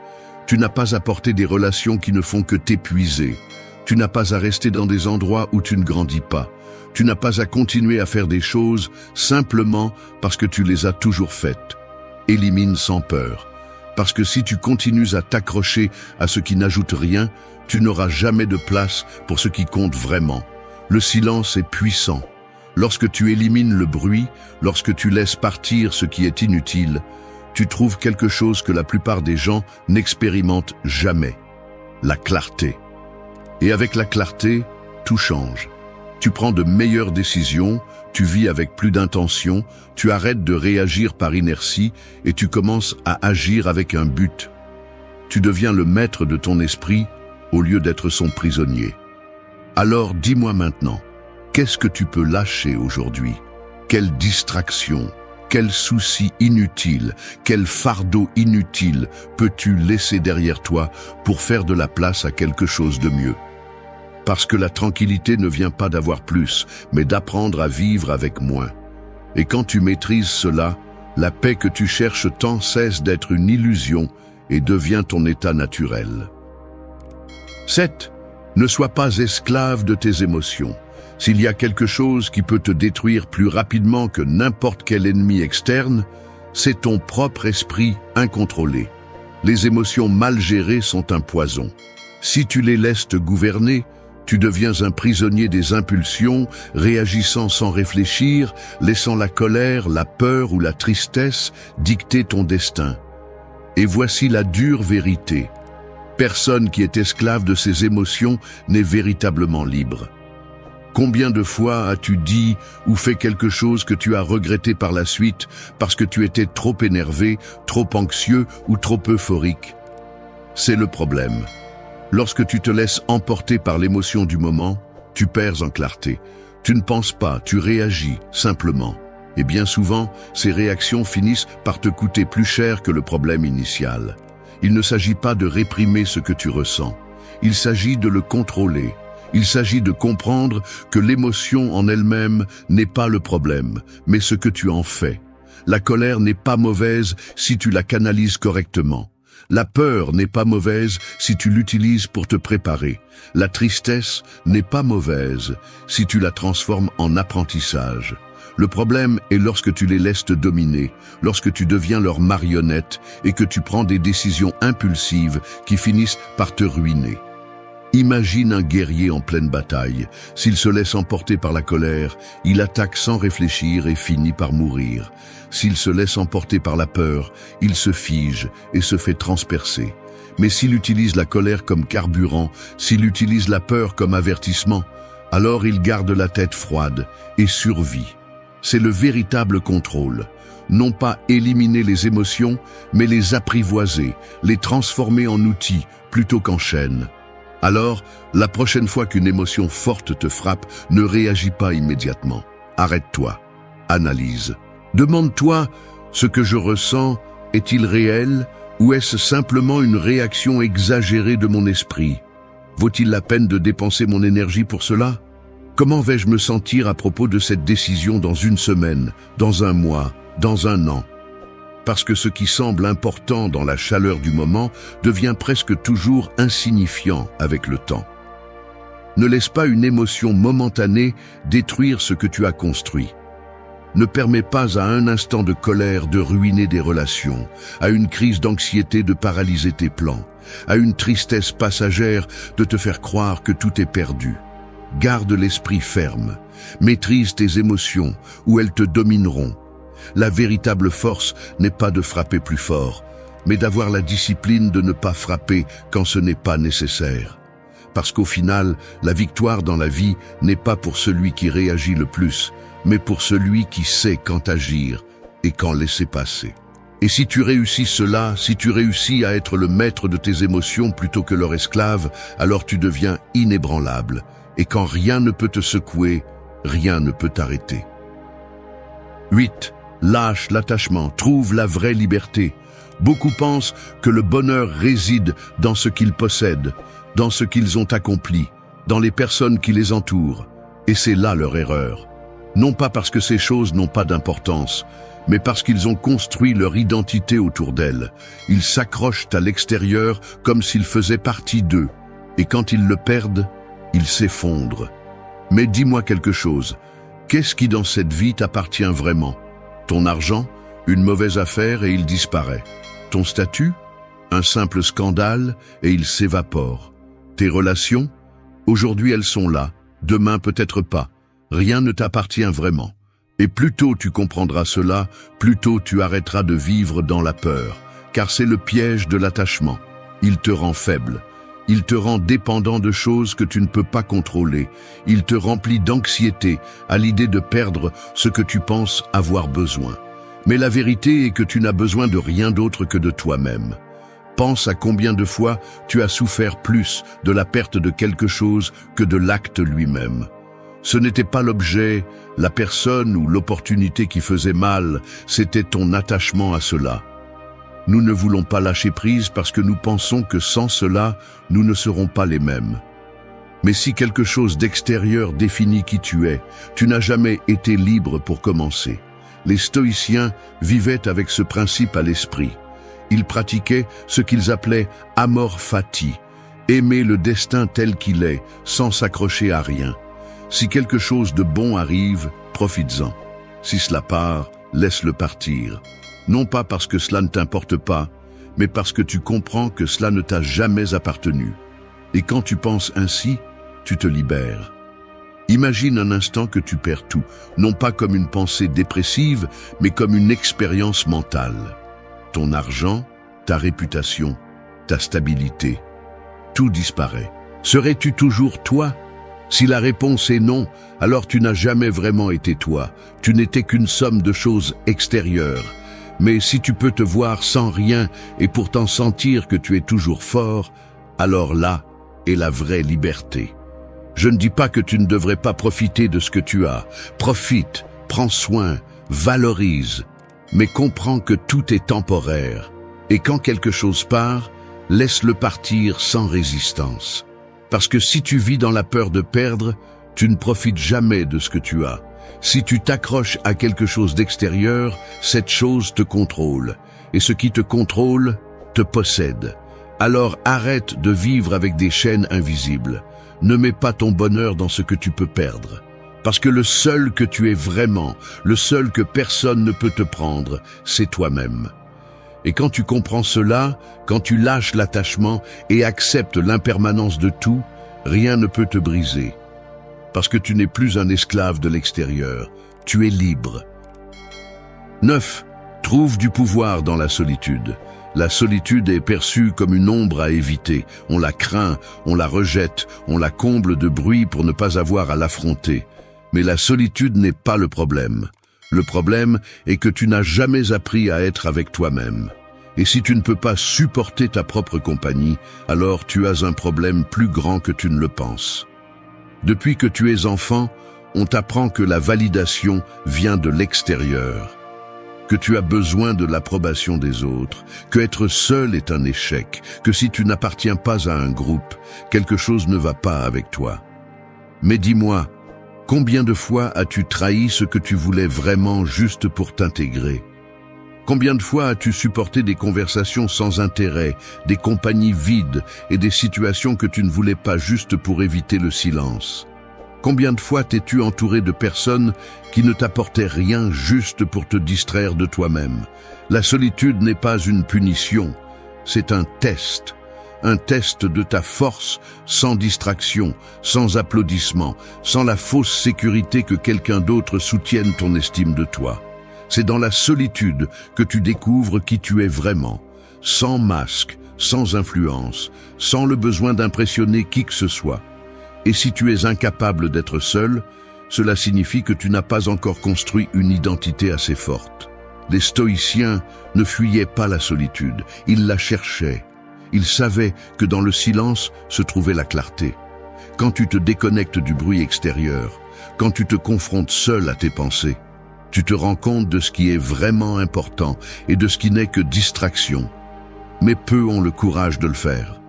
Tu n'as pas à porter des relations qui ne font que t'épuiser. Tu n'as pas à rester dans des endroits où tu ne grandis pas. Tu n'as pas à continuer à faire des choses simplement parce que tu les as toujours faites. Élimine sans peur. Parce que si tu continues à t'accrocher à ce qui n'ajoute rien, tu n'auras jamais de place pour ce qui compte vraiment. Le silence est puissant. Lorsque tu élimines le bruit, lorsque tu laisses partir ce qui est inutile, tu trouves quelque chose que la plupart des gens n'expérimentent jamais. La clarté. Et avec la clarté, tout change. Tu prends de meilleures décisions, tu vis avec plus d'intention, tu arrêtes de réagir par inertie et tu commences à agir avec un but. Tu deviens le maître de ton esprit au lieu d'être son prisonnier. Alors dis-moi maintenant, qu'est-ce que tu peux lâcher aujourd'hui? Quelle distraction, quel souci inutile, quel fardeau inutile peux-tu laisser derrière toi pour faire de la place à quelque chose de mieux? Parce que la tranquillité ne vient pas d'avoir plus, mais d'apprendre à vivre avec moins. Et quand tu maîtrises cela, la paix que tu cherches tant cesse d'être une illusion et devient ton état naturel. 7. Ne sois pas esclave de tes émotions. S'il y a quelque chose qui peut te détruire plus rapidement que n'importe quel ennemi externe, c'est ton propre esprit incontrôlé. Les émotions mal gérées sont un poison. Si tu les laisses te gouverner, tu deviens un prisonnier des impulsions, réagissant sans réfléchir, laissant la colère, la peur ou la tristesse dicter ton destin. Et voici la dure vérité. Personne qui est esclave de ses émotions n'est véritablement libre. Combien de fois as-tu dit ou fait quelque chose que tu as regretté par la suite parce que tu étais trop énervé, trop anxieux ou trop euphorique? C'est le problème. Lorsque tu te laisses emporter par l'émotion du moment, tu perds en clarté. Tu ne penses pas, tu réagis simplement. Et bien souvent, ces réactions finissent par te coûter plus cher que le problème initial. Il ne s'agit pas de réprimer ce que tu ressens. Il s'agit de le contrôler. Il s'agit de comprendre que l'émotion en elle-même n'est pas le problème, mais ce que tu en fais. La colère n'est pas mauvaise si tu la canalises correctement. La peur n'est pas mauvaise si tu l'utilises pour te préparer. La tristesse n'est pas mauvaise si tu la transformes en apprentissage. Le problème est lorsque tu les laisses te dominer, lorsque tu deviens leur marionnette et que tu prends des décisions impulsives qui finissent par te ruiner. Imagine un guerrier en pleine bataille. S'il se laisse emporter par la colère, il attaque sans réfléchir et finit par mourir. S'il se laisse emporter par la peur, il se fige et se fait transpercer. Mais s'il utilise la colère comme carburant, s'il utilise la peur comme avertissement, alors il garde la tête froide et survit. C'est le véritable contrôle. Non pas éliminer les émotions, mais les apprivoiser, les transformer en outils plutôt qu'en chaînes. Alors, la prochaine fois qu'une émotion forte te frappe, ne réagis pas immédiatement. Arrête-toi. Analyse. Demande-toi, ce que je ressens, est-il réel ou est-ce simplement une réaction exagérée de mon esprit? Vaut-il la peine de dépenser mon énergie pour cela? Comment vais-je me sentir à propos de cette décision dans une semaine, dans un mois, dans un an? Parce que ce qui semble important dans la chaleur du moment devient presque toujours insignifiant avec le temps. Ne laisse pas une émotion momentanée détruire ce que tu as construit. Ne permets pas à un instant de colère de ruiner des relations, à une crise d'anxiété de paralyser tes plans, à une tristesse passagère de te faire croire que tout est perdu. Garde l'esprit ferme, maîtrise tes émotions ou elles te domineront. La véritable force n'est pas de frapper plus fort, mais d'avoir la discipline de ne pas frapper quand ce n'est pas nécessaire. Parce qu'au final, la victoire dans la vie n'est pas pour celui qui réagit le plus, mais pour celui qui sait quand agir et quand laisser passer. Et si tu réussis cela, si tu réussis à être le maître de tes émotions plutôt que leur esclave, alors tu deviens inébranlable. Et quand rien ne peut te secouer, rien ne peut t'arrêter. 8. Lâche l'attachement, trouve la vraie liberté. Beaucoup pensent que le bonheur réside dans ce qu'ils possèdent, dans ce qu'ils ont accompli, dans les personnes qui les entourent. Et c'est là leur erreur. Non pas parce que ces choses n'ont pas d'importance, mais parce qu'ils ont construit leur identité autour d'elles. Ils s'accrochent à l'extérieur comme s'ils faisaient partie d'eux. Et quand ils le perdent, ils s'effondrent. Mais dis-moi quelque chose. Qu'est-ce qui dans cette vie t'appartient vraiment? Ton argent, une mauvaise affaire et il disparaît. Ton statut, un simple scandale et il s'évapore. Tes relations, aujourd'hui elles sont là, demain peut-être pas. Rien ne t'appartient vraiment. Et plus tôt tu comprendras cela, plus tôt tu arrêteras de vivre dans la peur. Car c'est le piège de l'attachement. Il te rend faible. Il te rend dépendant de choses que tu ne peux pas contrôler. Il te remplit d'anxiété à l'idée de perdre ce que tu penses avoir besoin. Mais la vérité est que tu n'as besoin de rien d'autre que de toi-même. Pense à combien de fois tu as souffert plus de la perte de quelque chose que de l'acte lui-même. Ce n'était pas l'objet, la personne ou l'opportunité qui faisait mal, c'était ton attachement à cela. Nous ne voulons pas lâcher prise parce que nous pensons que sans cela, nous ne serons pas les mêmes. Mais si quelque chose d'extérieur définit qui tu es, tu n'as jamais été libre pour commencer. Les stoïciens vivaient avec ce principe à l'esprit. Ils pratiquaient ce qu'ils appelaient amor fati, aimer le destin tel qu'il est, sans s'accrocher à rien. Si quelque chose de bon arrive, profites-en. Si cela part, laisse-le partir. Non pas parce que cela ne t'importe pas, mais parce que tu comprends que cela ne t'a jamais appartenu. Et quand tu penses ainsi, tu te libères. Imagine un instant que tu perds tout, non pas comme une pensée dépressive, mais comme une expérience mentale. Ton argent, ta réputation, ta stabilité, tout disparaît. Serais-tu toujours toi? Si la réponse est non, alors tu n'as jamais vraiment été toi. Tu n'étais qu'une somme de choses extérieures. Mais si tu peux te voir sans rien et pourtant sentir que tu es toujours fort, alors là est la vraie liberté. Je ne dis pas que tu ne devrais pas profiter de ce que tu as. Profite, prends soin, valorise, mais comprends que tout est temporaire. Et quand quelque chose part, laisse-le partir sans résistance. Parce que si tu vis dans la peur de perdre, tu ne profites jamais de ce que tu as. Si tu t'accroches à quelque chose d'extérieur, cette chose te contrôle. Et ce qui te contrôle, te possède. Alors arrête de vivre avec des chaînes invisibles. Ne mets pas ton bonheur dans ce que tu peux perdre. Parce que le seul que tu es vraiment, le seul que personne ne peut te prendre, c'est toi-même. Et quand tu comprends cela, quand tu lâches l'attachement et acceptes l'impermanence de tout, rien ne peut te briser. Parce que tu n'es plus un esclave de l'extérieur, tu es libre. 9. Trouve du pouvoir dans la solitude. La solitude est perçue comme une ombre à éviter. On la craint, on la rejette, on la comble de bruit pour ne pas avoir à l'affronter. Mais la solitude n'est pas le problème. Le problème est que tu n'as jamais appris à être avec toi-même. Et si tu ne peux pas supporter ta propre compagnie, alors tu as un problème plus grand que tu ne le penses. Depuis que tu es enfant, on t'apprend que la validation vient de l'extérieur, que tu as besoin de l'approbation des autres, que être seul est un échec, que si tu n'appartiens pas à un groupe, quelque chose ne va pas avec toi. Mais dis-moi, combien de fois as-tu trahi ce que tu voulais vraiment juste pour t'intégrer? Combien de fois as-tu supporté des conversations sans intérêt, des compagnies vides et des situations que tu ne voulais pas juste pour éviter le silence? Combien de fois t'es-tu entouré de personnes qui ne t'apportaient rien juste pour te distraire de toi-même? La solitude n'est pas une punition, c'est un test de ta force, sans distraction, sans applaudissement, sans la fausse sécurité que quelqu'un d'autre soutienne ton estime de toi. C'est dans la solitude que tu découvres qui tu es vraiment, sans masque, sans influence, sans le besoin d'impressionner qui que ce soit. Et si tu es incapable d'être seul, cela signifie que tu n'as pas encore construit une identité assez forte. Les stoïciens ne fuyaient pas la solitude, ils la cherchaient. Ils savaient que dans le silence se trouvait la clarté. Quand tu te déconnectes du bruit extérieur, quand tu te confrontes seul à tes pensées, tu te rends compte de ce qui est vraiment important et de ce qui n'est que distraction. Mais peu ont le courage de le faire.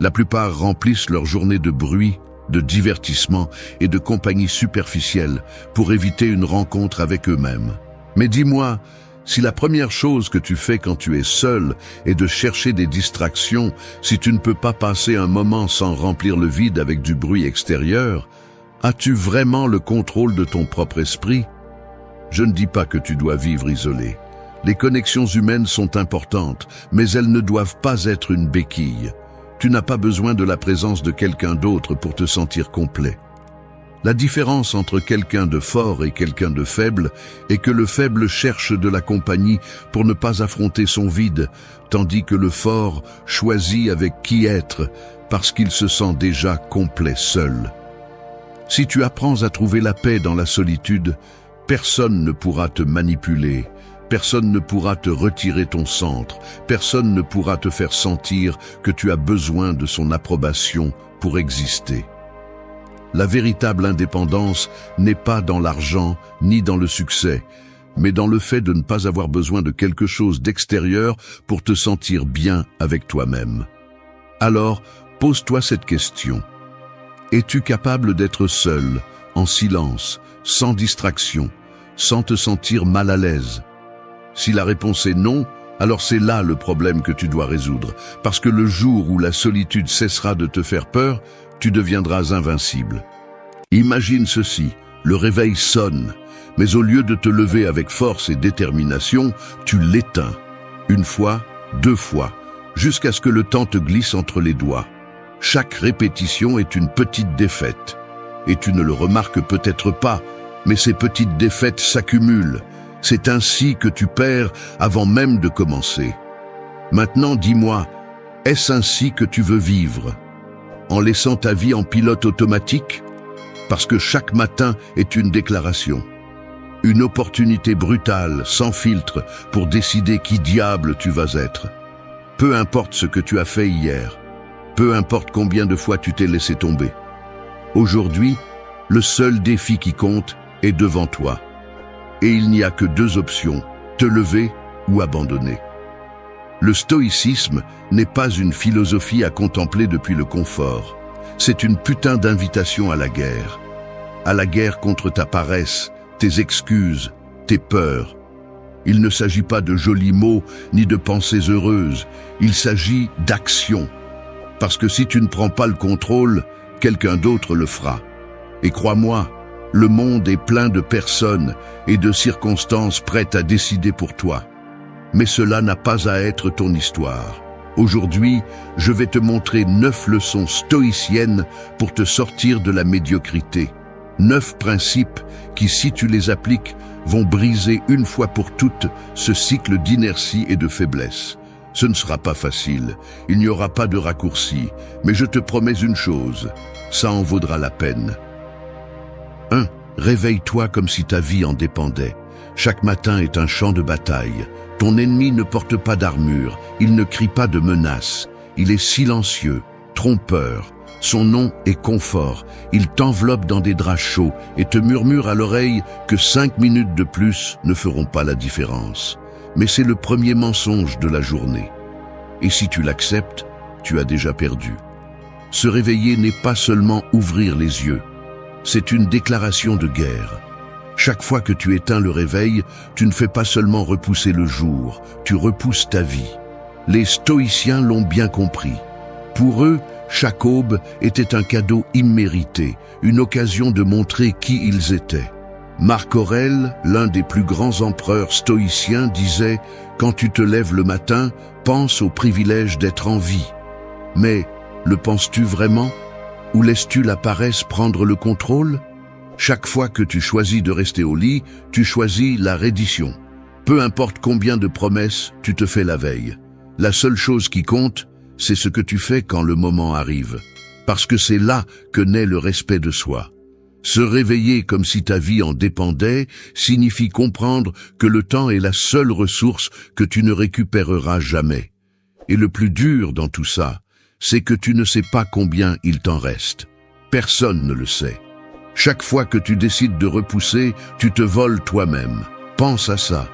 La plupart remplissent leur journée de bruit, de divertissement et de compagnie superficielle pour éviter une rencontre avec eux-mêmes. Mais dis-moi, si la première chose que tu fais quand tu es seul est de chercher des distractions, si tu ne peux pas passer un moment sans remplir le vide avec du bruit extérieur, as-tu vraiment le contrôle de ton propre esprit? Je ne dis pas que tu dois vivre isolé. Les connexions humaines sont importantes, mais elles ne doivent pas être une béquille. Tu n'as pas besoin de la présence de quelqu'un d'autre pour te sentir complet. La différence entre quelqu'un de fort et quelqu'un de faible est que le faible cherche de la compagnie pour ne pas affronter son vide, tandis que le fort choisit avec qui être parce qu'il se sent déjà complet seul. Si tu apprends à trouver la paix dans la solitude, personne ne pourra te manipuler, personne ne pourra te retirer ton centre, personne ne pourra te faire sentir que tu as besoin de son approbation pour exister. La véritable indépendance n'est pas dans l'argent ni dans le succès, mais dans le fait de ne pas avoir besoin de quelque chose d'extérieur pour te sentir bien avec toi-même. Alors, pose-toi cette question. Es-tu capable d'être seul, en silence, sans distraction, sans te sentir mal à l'aise? Si la réponse est non, alors c'est là le problème que tu dois résoudre, parce que le jour où la solitude cessera de te faire peur, tu deviendras invincible. Imagine ceci, le réveil sonne, mais au lieu de te lever avec force et détermination, tu l'éteins. Une fois, 2 fois, jusqu'à ce que le temps te glisse entre les doigts. Chaque répétition est une petite défaite. Et tu ne le remarques peut-être pas, mais ces petites défaites s'accumulent. C'est ainsi que tu perds avant même de commencer. Maintenant, dis-moi, est-ce ainsi que tu veux vivre? En laissant ta vie en pilote automatique? Parce que chaque matin est une déclaration. Une opportunité brutale, sans filtre, pour décider qui diable tu vas être. Peu importe ce que tu as fait hier. Peu importe combien de fois tu t'es laissé tomber. Aujourd'hui, le seul défi qui compte est devant toi. Et il n'y a que 2 options, te lever ou abandonner. Le stoïcisme n'est pas une philosophie à contempler depuis le confort. C'est une putain d'invitation à la guerre. À la guerre contre ta paresse, tes excuses, tes peurs. Il ne s'agit pas de jolis mots ni de pensées heureuses. Il s'agit d'action. Parce que si tu ne prends pas le contrôle, quelqu'un d'autre le fera. Et crois-moi, le monde est plein de personnes et de circonstances prêtes à décider pour toi. Mais cela n'a pas à être ton histoire. Aujourd'hui, je vais te montrer 9 leçons stoïciennes pour te sortir de la médiocrité. 9 principes qui, si tu les appliques, vont briser une fois pour toutes ce cycle d'inertie et de faiblesse. Ce ne sera pas facile, il n'y aura pas de raccourci, mais je te promets une chose, ça en vaudra la peine. 1. Réveille-toi comme si ta vie en dépendait. Chaque matin est un champ de bataille. Ton ennemi ne porte pas d'armure, il ne crie pas de menace. Il est silencieux, trompeur. Son nom est confort. Il t'enveloppe dans des draps chauds et te murmure à l'oreille que 5 minutes de plus ne feront pas la différence. Mais c'est le premier mensonge de la journée. Et si tu l'acceptes, tu as déjà perdu. Se réveiller n'est pas seulement ouvrir les yeux. C'est une déclaration de guerre. Chaque fois que tu éteins le réveil, tu ne fais pas seulement repousser le jour, tu repousses ta vie. Les stoïciens l'ont bien compris. Pour eux, chaque aube était un cadeau immérité, une occasion de montrer qui ils étaient. Marc Aurèle, l'un des plus grands empereurs stoïciens, disait « Quand tu te lèves le matin, pense au privilège d'être en vie. » Mais le penses-tu vraiment? Ou laisses-tu la paresse prendre le contrôle? Chaque fois que tu choisis de rester au lit, tu choisis la reddition. Peu importe combien de promesses tu te fais la veille. La seule chose qui compte, c'est ce que tu fais quand le moment arrive. Parce que c'est là que naît le respect de soi. Se réveiller comme si ta vie en dépendait signifie comprendre que le temps est la seule ressource que tu ne récupéreras jamais. Et le plus dur dans tout ça, c'est que tu ne sais pas combien il t'en reste. Personne ne le sait. Chaque fois que tu décides de repousser, tu te voles toi-même. Pense à ça.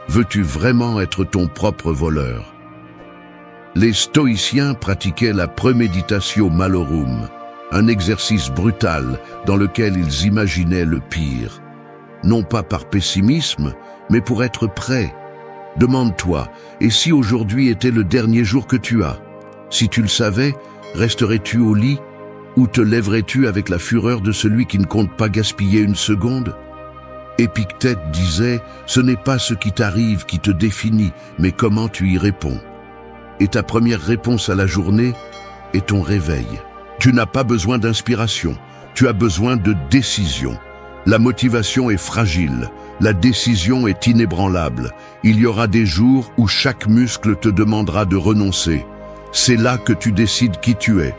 Veux-tu vraiment être ton propre voleur? Les stoïciens pratiquaient la premeditatio malorum, un exercice brutal dans lequel ils imaginaient le pire. Non pas par pessimisme, mais pour être prêt. Demande-toi, et si aujourd'hui était le dernier jour que tu as? Si tu le savais, resterais-tu au lit? Ou te lèverais-tu avec la fureur de celui qui ne compte pas gaspiller une seconde? Épictète disait, ce n'est pas ce qui t'arrive qui te définit, mais comment tu y réponds. Et ta première réponse à la journée est ton réveil. Tu n'as pas besoin d'inspiration, tu as besoin de décision. La motivation est fragile, la décision est inébranlable. Il y aura des jours où chaque muscle te demandera de renoncer. C'est là que tu décides qui tu es.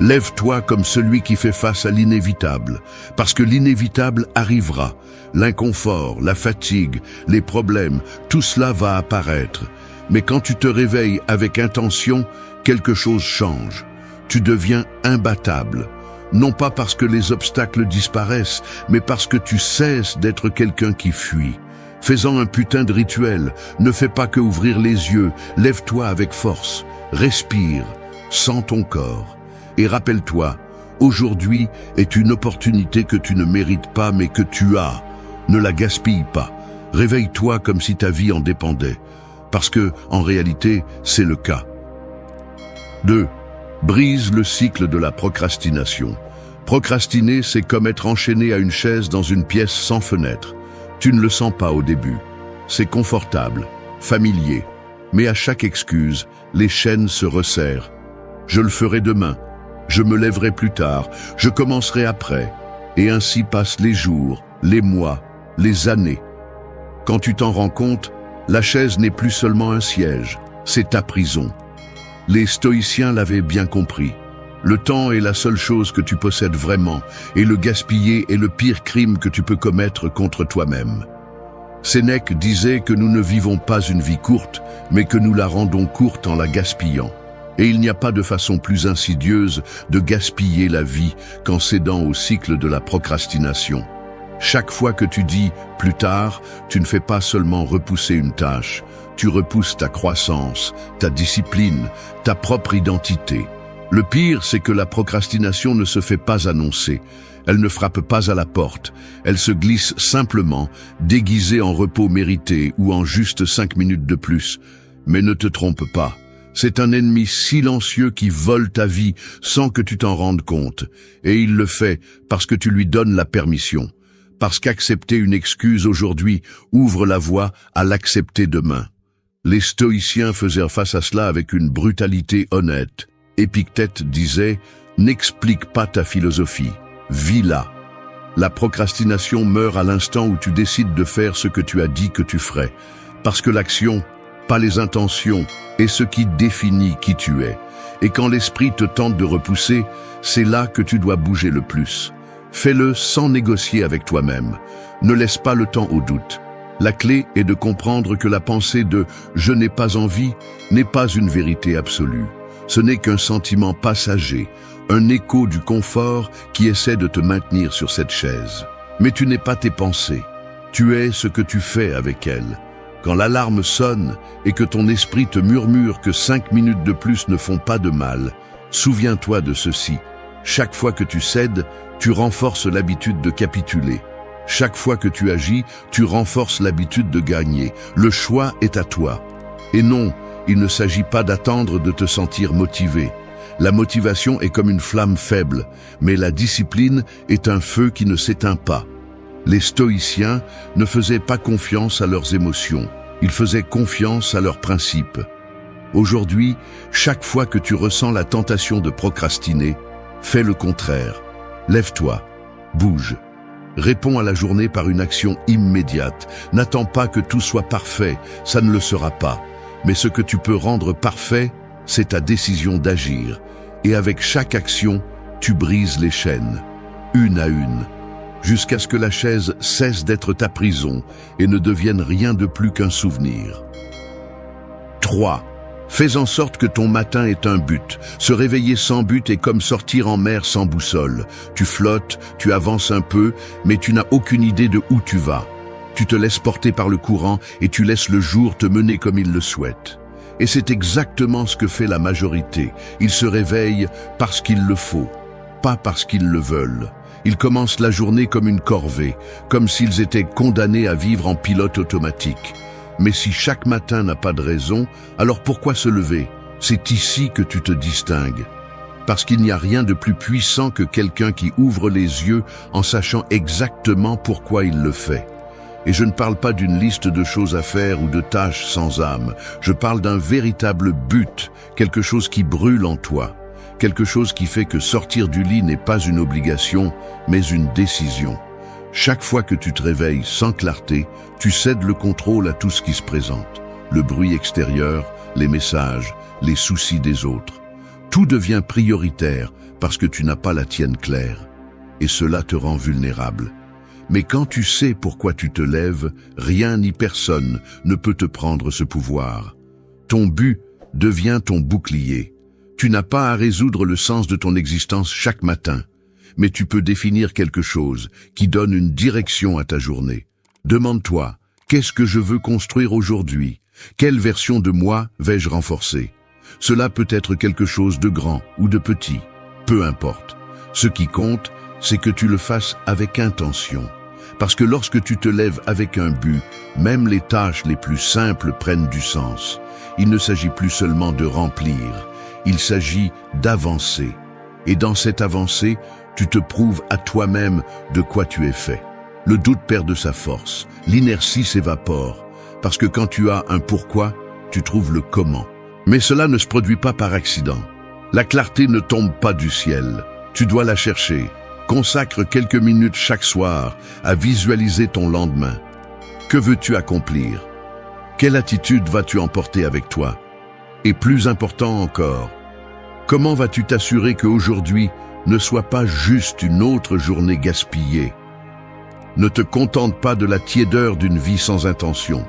Lève-toi comme celui qui fait face à l'inévitable, parce que l'inévitable arrivera. L'inconfort, la fatigue, les problèmes, tout cela va apparaître. Mais quand tu te réveilles avec intention, quelque chose change. Tu deviens imbattable. Non pas parce que les obstacles disparaissent, mais parce que tu cesses d'être quelqu'un qui fuit. Fais-en un putain de rituel. Ne fais pas que ouvrir les yeux. Lève-toi avec force. Respire. Sens ton corps. Et rappelle-toi, aujourd'hui est une opportunité que tu ne mérites pas mais que tu as. Ne la gaspille pas. Réveille-toi comme si ta vie en dépendait. Parce que, en réalité, c'est le cas. 2. Brise le cycle de la procrastination. Procrastiner, c'est comme être enchaîné à une chaise dans une pièce sans fenêtre. Tu ne le sens pas au début. C'est confortable, familier. Mais à chaque excuse, les chaînes se resserrent. Je le ferai demain. Je me lèverai plus tard, je commencerai après, et ainsi passent les jours, les mois, les années. Quand tu t'en rends compte, la chaise n'est plus seulement un siège, c'est ta prison. Les stoïciens l'avaient bien compris. Le temps est la seule chose que tu possèdes vraiment, et le gaspiller est le pire crime que tu peux commettre contre toi-même. Sénèque disait que nous ne vivons pas une vie courte, mais que nous la rendons courte en la gaspillant. Et il n'y a pas de façon plus insidieuse de gaspiller la vie qu'en cédant au cycle de la procrastination. Chaque fois que tu dis « plus tard », tu ne fais pas seulement repousser une tâche, tu repousses ta croissance, ta discipline, ta propre identité. Le pire, c'est que la procrastination ne se fait pas annoncer. Elle ne frappe pas à la porte. Elle se glisse simplement, déguisée en repos mérité ou en juste 5 minutes de plus. Mais ne te trompe pas. C'est un ennemi silencieux qui vole ta vie sans que tu t'en rendes compte. Et il le fait parce que tu lui donnes la permission. Parce qu'accepter une excuse aujourd'hui ouvre la voie à l'accepter demain. Les stoïciens faisaient face à cela avec une brutalité honnête. Épictète disait « N'explique pas ta philosophie, vis-la ». La procrastination meurt à l'instant où tu décides de faire ce que tu as dit que tu ferais. Parce que l'action, pas les intentions, est ce qui définit qui tu es. Et quand l'esprit te tente de repousser, c'est là que tu dois bouger le plus. Fais-le sans négocier avec toi-même. Ne laisse pas le temps au doute. La clé est de comprendre que la pensée de « je n'ai pas envie » n'est pas une vérité absolue. Ce n'est qu'un sentiment passager, un écho du confort qui essaie de te maintenir sur cette chaise. Mais tu n'es pas tes pensées. Tu es ce que tu fais avec elles. Quand l'alarme sonne et que ton esprit te murmure que 5 minutes de plus ne font pas de mal, souviens-toi de ceci. Chaque fois que tu cèdes, tu renforces l'habitude de capituler. Chaque fois que tu agis, tu renforces l'habitude de gagner. Le choix est à toi. Et non, il ne s'agit pas d'attendre de te sentir motivé. La motivation est comme une flamme faible, mais la discipline est un feu qui ne s'éteint pas. Les stoïciens ne faisaient pas confiance à leurs émotions, ils faisaient confiance à leurs principes. Aujourd'hui, chaque fois que tu ressens la tentation de procrastiner, fais le contraire. Lève-toi, bouge. Réponds à la journée par une action immédiate. N'attends pas que tout soit parfait, ça ne le sera pas. Mais ce que tu peux rendre parfait, c'est ta décision d'agir. Et avec chaque action, tu brises les chaînes, une à une, jusqu'à ce que la chaise cesse d'être ta prison et ne devienne rien de plus qu'un souvenir. 3. Fais en sorte que ton matin ait un but. Se réveiller sans but est comme sortir en mer sans boussole. Tu flottes, tu avances un peu, mais tu n'as aucune idée de où tu vas. Tu te laisses porter par le courant et tu laisses le jour te mener comme il le souhaite. Et c'est exactement ce que fait la majorité. Ils se réveillent parce qu'il le faut, pas parce qu'ils le veulent. Ils commencent la journée comme une corvée, comme s'ils étaient condamnés à vivre en pilote automatique. Mais si chaque matin n'a pas de raison, alors pourquoi se lever? C'est ici que tu te distingues. Parce qu'il n'y a rien de plus puissant que quelqu'un qui ouvre les yeux en sachant exactement pourquoi il le fait. Et je ne parle pas d'une liste de choses à faire ou de tâches sans âme. Je parle d'un véritable but, quelque chose qui brûle en toi. Quelque chose qui fait que sortir du lit n'est pas une obligation, mais une décision. Chaque fois que tu te réveilles sans clarté, tu cèdes le contrôle à tout ce qui se présente. Le bruit extérieur, les messages, les soucis des autres. Tout devient prioritaire parce que tu n'as pas la tienne claire. Et cela te rend vulnérable. Mais quand tu sais pourquoi tu te lèves, rien ni personne ne peut te prendre ce pouvoir. Ton but devient ton bouclier. Tu n'as pas à résoudre le sens de ton existence chaque matin, mais tu peux définir quelque chose qui donne une direction à ta journée. Demande-toi, qu'est-ce que je veux construire aujourd'hui? Quelle version de moi vais-je renforcer? Cela peut être quelque chose de grand ou de petit, peu importe. Ce qui compte, c'est que tu le fasses avec intention. Parce que lorsque tu te lèves avec un but, même les tâches les plus simples prennent du sens. Il ne s'agit plus seulement de remplir, il s'agit d'avancer. Et dans cette avancée, tu te prouves à toi-même de quoi tu es fait. Le doute perd de sa force, l'inertie s'évapore, parce que quand tu as un pourquoi, tu trouves le comment. Mais cela ne se produit pas par accident. La clarté ne tombe pas du ciel, tu dois la chercher. Consacre quelques minutes chaque soir à visualiser ton lendemain. Que veux-tu accomplir? Quelle attitude vas-tu emporter avec toi? Et plus important encore, comment vas-tu t'assurer qu'aujourd'hui ne soit pas juste une autre journée gaspillée? Ne te contente pas de la tiédeur d'une vie sans intention.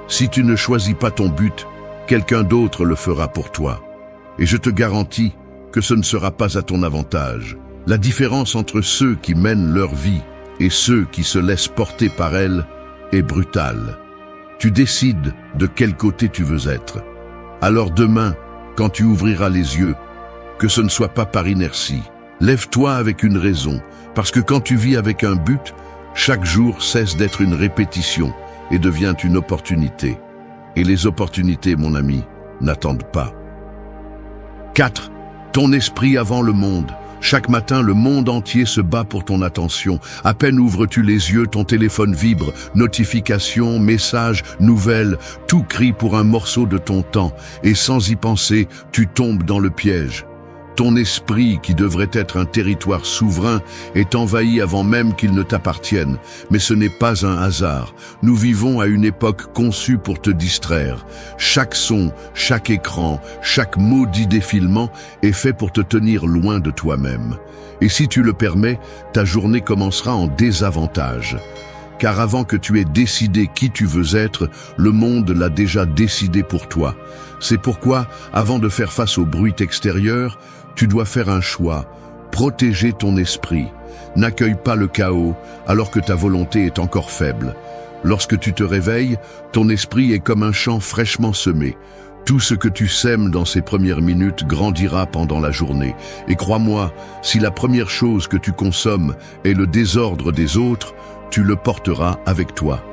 Si tu ne choisis pas ton but, quelqu'un d'autre le fera pour toi. Et je te garantis que ce ne sera pas à ton avantage. La différence entre ceux qui mènent leur vie et ceux qui se laissent porter par elle est brutale. Tu décides de quel côté tu veux être. Alors demain, quand tu ouvriras les yeux, que ce ne soit pas par inertie. Lève-toi avec une raison, parce que quand tu vis avec un but, chaque jour cesse d'être une répétition et devient une opportunité. Et les opportunités, mon ami, n'attendent pas. 4. Ton esprit avant le monde. Chaque matin, le monde entier se bat pour ton attention. À peine ouvres-tu les yeux, ton téléphone vibre. Notifications, messages, nouvelles, tout crie pour un morceau de ton temps. Et sans y penser, tu tombes dans le piège. Ton esprit, qui devrait être un territoire souverain, est envahi avant même qu'il ne t'appartienne. Mais ce n'est pas un hasard. Nous vivons à une époque conçue pour te distraire. Chaque son, chaque écran, chaque maudit défilement est fait pour te tenir loin de toi-même. Et si tu le permets, ta journée commencera en désavantage. Car avant que tu aies décidé qui tu veux être, le monde l'a déjà décidé pour toi. C'est pourquoi, avant de faire face au bruit extérieur, tu dois faire un choix, protéger ton esprit. N'accueille pas le chaos alors que ta volonté est encore faible. Lorsque tu te réveilles, ton esprit est comme un champ fraîchement semé. Tout ce que tu sèmes dans ces premières minutes grandira pendant la journée. Et crois-moi, si la première chose que tu consommes est le désordre des autres, tu le porteras avec toi.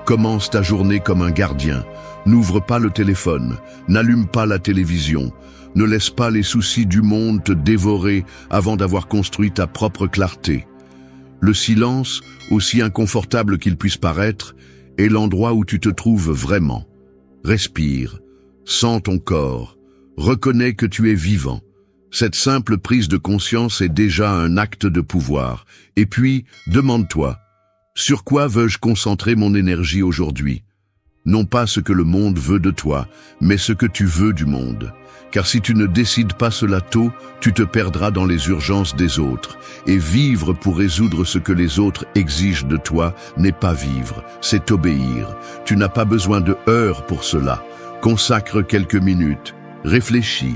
Commence ta journée comme un gardien. N'ouvre pas le téléphone, n'allume pas la télévision. Ne laisse pas les soucis du monde te dévorer avant d'avoir construit ta propre clarté. Le silence, aussi inconfortable qu'il puisse paraître, est l'endroit où tu te trouves vraiment. Respire, sens ton corps, reconnais que tu es vivant. Cette simple prise de conscience est déjà un acte de pouvoir. Et puis, demande-toi, sur quoi veux-je concentrer mon énergie aujourd'hui ? Non pas ce que le monde veut de toi, mais ce que tu veux du monde. Car si tu ne décides pas cela tôt, tu te perdras dans les urgences des autres. Et vivre pour résoudre ce que les autres exigent de toi n'est pas vivre, c'est obéir. Tu n'as pas besoin de heures pour cela. Consacre quelques minutes, réfléchis,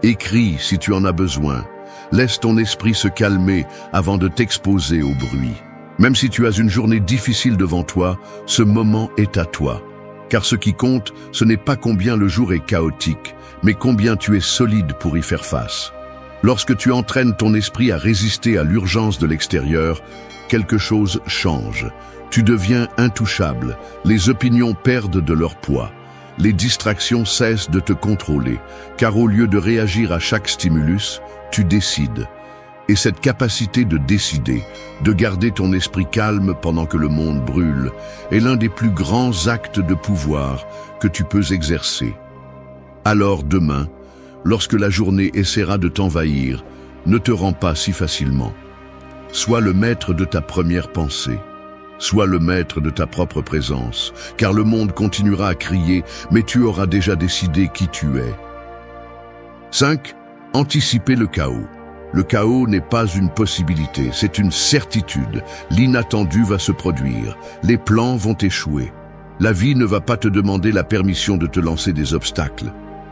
écris si tu en as besoin. Laisse ton esprit se calmer avant de t'exposer au bruit. Même si tu as une journée difficile devant toi, ce moment est à toi. Car ce qui compte, ce n'est pas combien le jour est chaotique, mais combien tu es solide pour y faire face. Lorsque tu entraînes ton esprit à résister à l'urgence de l'extérieur, quelque chose change. Tu deviens intouchable, les opinions perdent de leur poids. Les distractions cessent de te contrôler, car au lieu de réagir à chaque stimulus, tu décides. Et cette capacité de décider, de garder ton esprit calme pendant que le monde brûle, est l'un des plus grands actes de pouvoir que tu peux exercer. Alors demain, lorsque la journée essaiera de t'envahir, ne te rends pas si facilement. Sois le maître de ta première pensée. Sois le maître de ta propre présence, car le monde continuera à crier, mais tu auras déjà décidé qui tu es. 5. Anticiper le chaos. Le chaos n'est pas une possibilité, c'est une certitude. L'inattendu va se produire, les plans vont échouer. La vie ne va pas te demander la permission de te lancer des obstacles.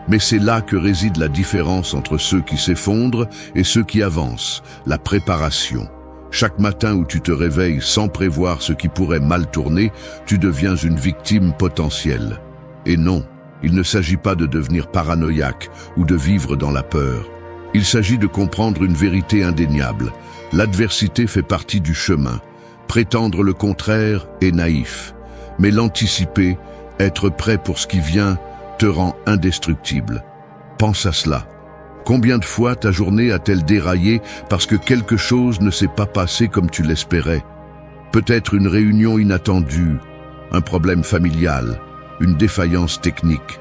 Mais c'est là que réside la différence entre ceux qui s'effondrent et ceux qui avancent, la préparation. Chaque matin où tu te réveilles sans prévoir ce qui pourrait mal tourner, tu deviens une victime potentielle. Et non, il ne s'agit pas de devenir paranoïaque ou de vivre dans la peur. Il s'agit de comprendre une vérité indéniable. L'adversité fait partie du chemin. Prétendre le contraire est naïf. Mais l'anticiper, être prêt pour ce qui vient, te rend indestructible. Pense à cela. Combien de fois ta journée a-t-elle déraillé parce que quelque chose ne s'est pas passé comme tu l'espérais? Peut-être une réunion inattendue, un problème familial, une défaillance technique.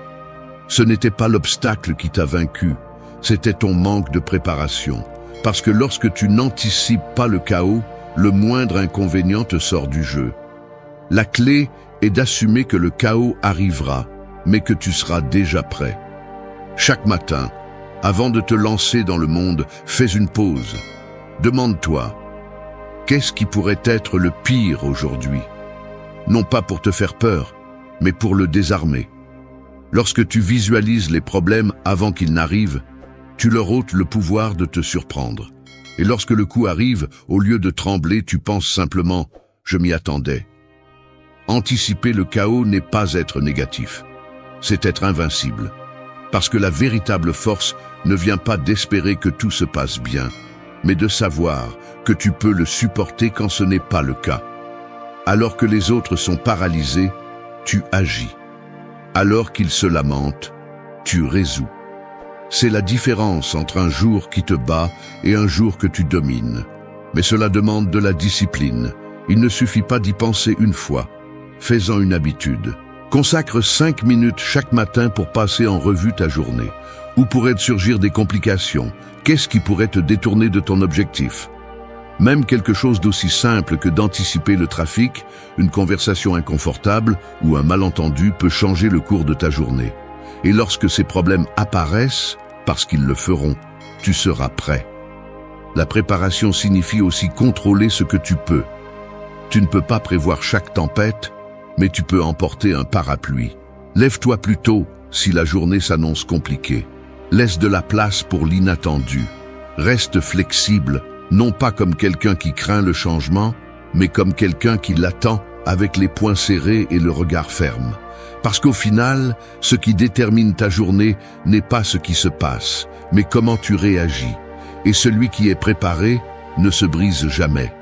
Ce n'était pas l'obstacle qui t'a vaincu, c'était ton manque de préparation. Parce que lorsque tu n'anticipes pas le chaos, le moindre inconvénient te sort du jeu. La clé est d'assumer que le chaos arrivera, mais que tu seras déjà prêt. Chaque matin, avant de te lancer dans le monde, fais une pause. Demande-toi, qu'est-ce qui pourrait être le pire aujourd'hui? Non pas pour te faire peur, mais pour le désarmer. Lorsque tu visualises les problèmes avant qu'ils n'arrivent, tu leur ôtes le pouvoir de te surprendre. Et lorsque le coup arrive, au lieu de trembler, tu penses simplement « je m'y attendais ». Anticiper le chaos n'est pas être négatif, c'est être invincible. Parce que la véritable force ne vient pas d'espérer que tout se passe bien, mais de savoir que tu peux le supporter quand ce n'est pas le cas. Alors que les autres sont paralysés, tu agis. Alors qu'ils se lamentent, tu résous. C'est la différence entre un jour qui te bat et un jour que tu domines. Mais cela demande de la discipline. Il ne suffit pas d'y penser une fois. Fais-en une habitude. Consacre 5 minutes chaque matin pour passer en revue ta journée. Où pourraient surgir des complications? Qu'est-ce qui pourrait te détourner de ton objectif? Même quelque chose d'aussi simple que d'anticiper le trafic, une conversation inconfortable ou un malentendu peut changer le cours de ta journée. Et lorsque ces problèmes apparaissent, parce qu'ils le feront, tu seras prêt. La préparation signifie aussi contrôler ce que tu peux. Tu ne peux pas prévoir chaque tempête, mais tu peux emporter un parapluie. Lève-toi plus tôt si la journée s'annonce compliquée. Laisse de la place pour l'inattendu. Reste flexible, non pas comme quelqu'un qui craint le changement, mais comme quelqu'un qui l'attend avec les poings serrés et le regard ferme. Parce qu'au final, ce qui détermine ta journée n'est pas ce qui se passe, mais comment tu réagis. Et celui qui est préparé ne se brise jamais.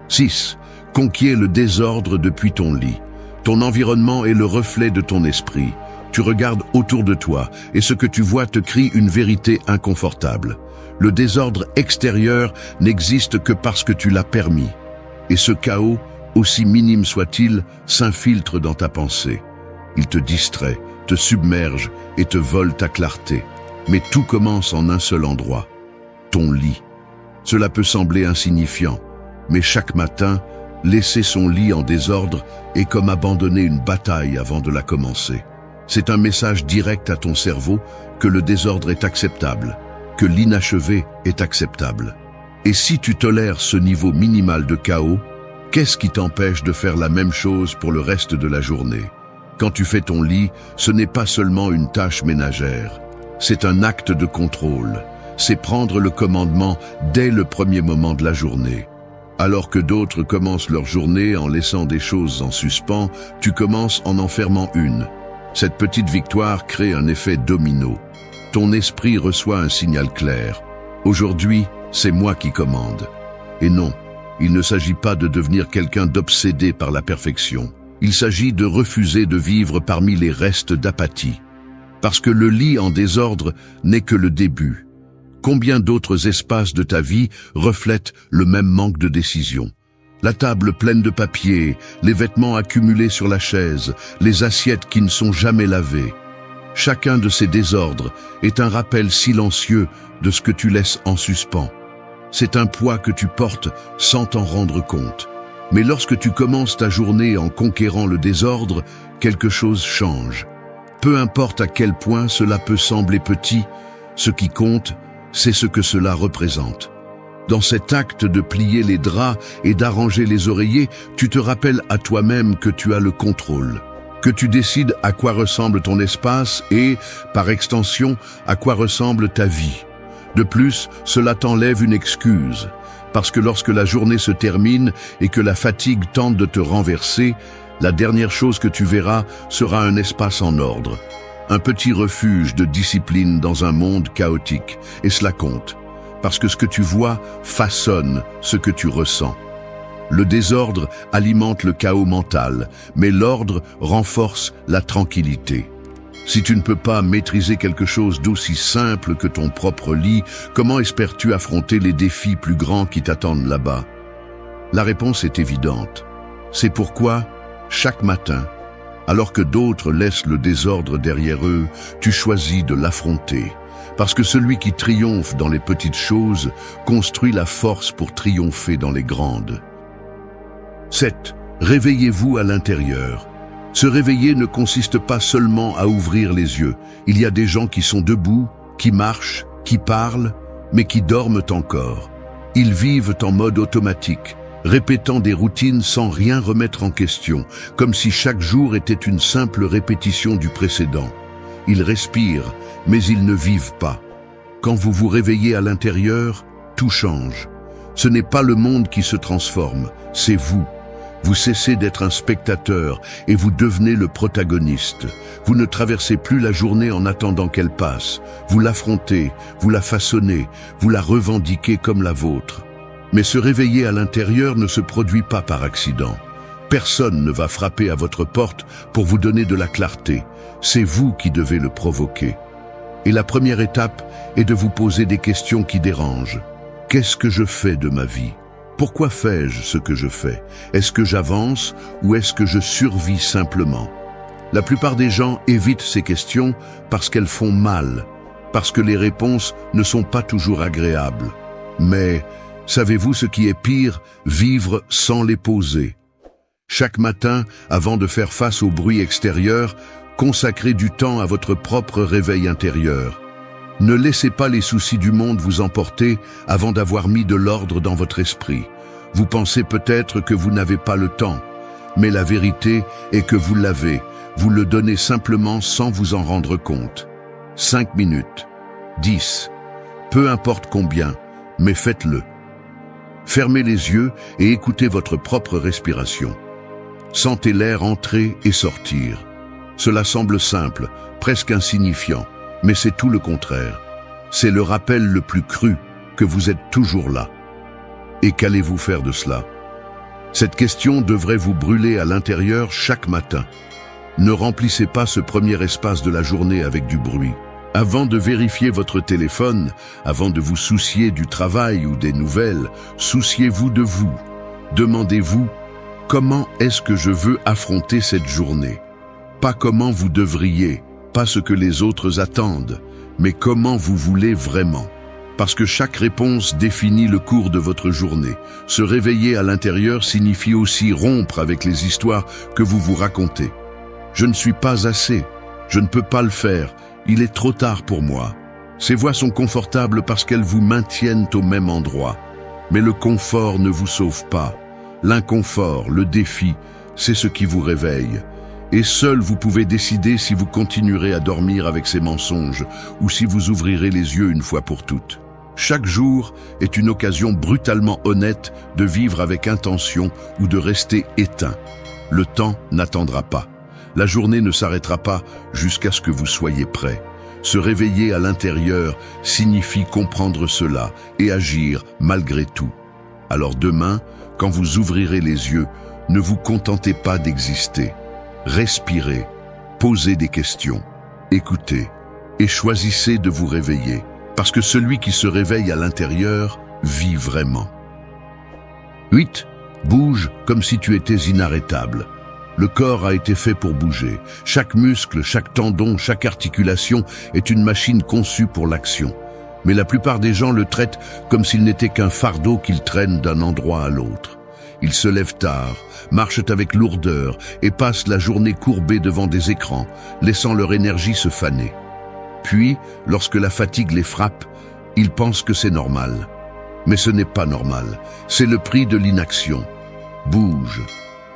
6. Conquiers le désordre depuis ton lit. Ton environnement est le reflet de ton esprit. Tu regardes autour de toi et ce que tu vois te crie une vérité inconfortable. Le désordre extérieur n'existe que parce que tu l'as permis. Et ce chaos, aussi minime soit-il, s'infiltre dans ta pensée. Il te distrait, te submerge et te vole ta clarté. Mais tout commence en un seul endroit, ton lit. Cela peut sembler insignifiant, mais chaque matin, laisser son lit en désordre est comme abandonner une bataille avant de la commencer. C'est un message direct à ton cerveau que le désordre est acceptable, que l'inachevé est acceptable. Et si tu tolères ce niveau minimal de chaos, qu'est-ce qui t'empêche de faire la même chose pour le reste de la journée? Quand tu fais ton lit, ce n'est pas seulement une tâche ménagère, c'est un acte de contrôle. C'est prendre le commandement dès le premier moment de la journée. Alors que d'autres commencent leur journée en laissant des choses en suspens, tu commences en fermant une. Cette petite victoire crée un effet domino. Ton esprit reçoit un signal clair. Aujourd'hui, c'est moi qui commande. Et non, il ne s'agit pas de devenir quelqu'un d'obsédé par la perfection. Il s'agit de refuser de vivre parmi les restes d'apathie. Parce que le lit en désordre n'est que le début. Combien d'autres espaces de ta vie reflètent le même manque de décision? La table pleine de papier, les vêtements accumulés sur la chaise, les assiettes qui ne sont jamais lavées. Chacun de ces désordres est un rappel silencieux de ce que tu laisses en suspens. C'est un poids que tu portes sans t'en rendre compte. Mais lorsque tu commences ta journée en conquérant le désordre, quelque chose change. Peu importe à quel point cela peut sembler petit, ce qui compte, c'est ce que cela représente. Dans cet acte de plier les draps et d'arranger les oreillers, tu te rappelles à toi-même que tu as le contrôle, que tu décides à quoi ressemble ton espace et, par extension, à quoi ressemble ta vie. De plus, cela t'enlève une excuse, parce que lorsque la journée se termine et que la fatigue tente de te renverser, la dernière chose que tu verras sera un espace en ordre. Un petit refuge de discipline dans un monde chaotique. Et cela compte, parce que ce que tu vois façonne ce que tu ressens. Le désordre alimente le chaos mental, mais l'ordre renforce la tranquillité. Si tu ne peux pas maîtriser quelque chose d'aussi simple que ton propre lit, comment espères-tu affronter les défis plus grands qui t'attendent là-bas? La réponse est évidente. C'est pourquoi, chaque matin, alors que d'autres laissent le désordre derrière eux, tu choisis de l'affronter. Parce que celui qui triomphe dans les petites choses construit la force pour triompher dans les grandes. 7. Réveillez-vous à l'intérieur. Se réveiller ne consiste pas seulement à ouvrir les yeux. Il y a des gens qui sont debout, qui marchent, qui parlent, mais qui dorment encore. Ils vivent en mode automatique, répétant des routines sans rien remettre en question, comme si chaque jour était une simple répétition du précédent. Ils respirent, mais ils ne vivent pas. Quand vous vous réveillez à l'intérieur, tout change. Ce n'est pas le monde qui se transforme, c'est vous. Vous cessez d'être un spectateur et vous devenez le protagoniste. Vous ne traversez plus la journée en attendant qu'elle passe. Vous l'affrontez, vous la façonnez, vous la revendiquez comme la vôtre. Mais se réveiller à l'intérieur ne se produit pas par accident. Personne ne va frapper à votre porte pour vous donner de la clarté. C'est vous qui devez le provoquer. Et la première étape est de vous poser des questions qui dérangent. Qu'est-ce que je fais de ma vie? Pourquoi fais-je ce que je fais? Est-ce que j'avance ou est-ce que je survis simplement? La plupart des gens évitent ces questions parce qu'elles font mal, parce que les réponses ne sont pas toujours agréables. Mais savez-vous ce qui est pire? Vivre sans les poser. Chaque matin, avant de faire face au bruit extérieur, consacrez du temps à votre propre réveil intérieur. Ne laissez pas les soucis du monde vous emporter avant d'avoir mis de l'ordre dans votre esprit. Vous pensez peut-être que vous n'avez pas le temps, mais la vérité est que vous l'avez. Vous le donnez simplement sans vous en rendre compte. 5 minutes, 10, peu importe combien, mais faites-le. Fermez les yeux et écoutez votre propre respiration. Sentez l'air entrer et sortir. Cela semble simple, presque insignifiant, mais c'est tout le contraire. C'est le rappel le plus cru que vous êtes toujours là. Et qu'allez-vous faire de cela? Cette question devrait vous brûler à l'intérieur chaque matin. Ne remplissez pas ce premier espace de la journée avec du bruit. Avant de vérifier votre téléphone, avant de vous soucier du travail ou des nouvelles, souciez-vous de vous. Demandez-vous, comment est-ce que je veux affronter cette journée? Pas comment vous devriez, pas ce que les autres attendent, mais comment vous voulez vraiment. Parce que chaque réponse définit le cours de votre journée. Se réveiller à l'intérieur signifie aussi rompre avec les histoires que vous vous racontez. Je ne suis pas assez, je ne peux pas le faire, il est trop tard pour moi. Ces voix sont confortables parce qu'elles vous maintiennent au même endroit. Mais le confort ne vous sauve pas. L'inconfort, le défi, c'est ce qui vous réveille. Et seul vous pouvez décider si vous continuerez à dormir avec ces mensonges ou si vous ouvrirez les yeux une fois pour toutes. Chaque jour est une occasion brutalement honnête de vivre avec intention ou de rester éteint. Le temps n'attendra pas. La journée ne s'arrêtera pas jusqu'à ce que vous soyez prêt. Se réveiller à l'intérieur signifie comprendre cela et agir malgré tout. Alors demain, quand vous ouvrirez les yeux, ne vous contentez pas d'exister. Respirez, posez des questions, écoutez et choisissez de vous réveiller. Parce que celui qui se réveille à l'intérieur vit vraiment. 8. Bouge comme si tu étais inarrêtable. Le corps a été fait pour bouger. Chaque muscle, chaque tendon, chaque articulation est une machine conçue pour l'action. Mais la plupart des gens le traitent comme s'il n'était qu'un fardeau qu'ils traînent d'un endroit à l'autre. Ils se lèvent tard, marchent avec lourdeur et passent la journée courbés devant des écrans, laissant leur énergie se faner. Puis, lorsque la fatigue les frappe, ils pensent que c'est normal. Mais ce n'est pas normal, c'est le prix de l'inaction. Bouge.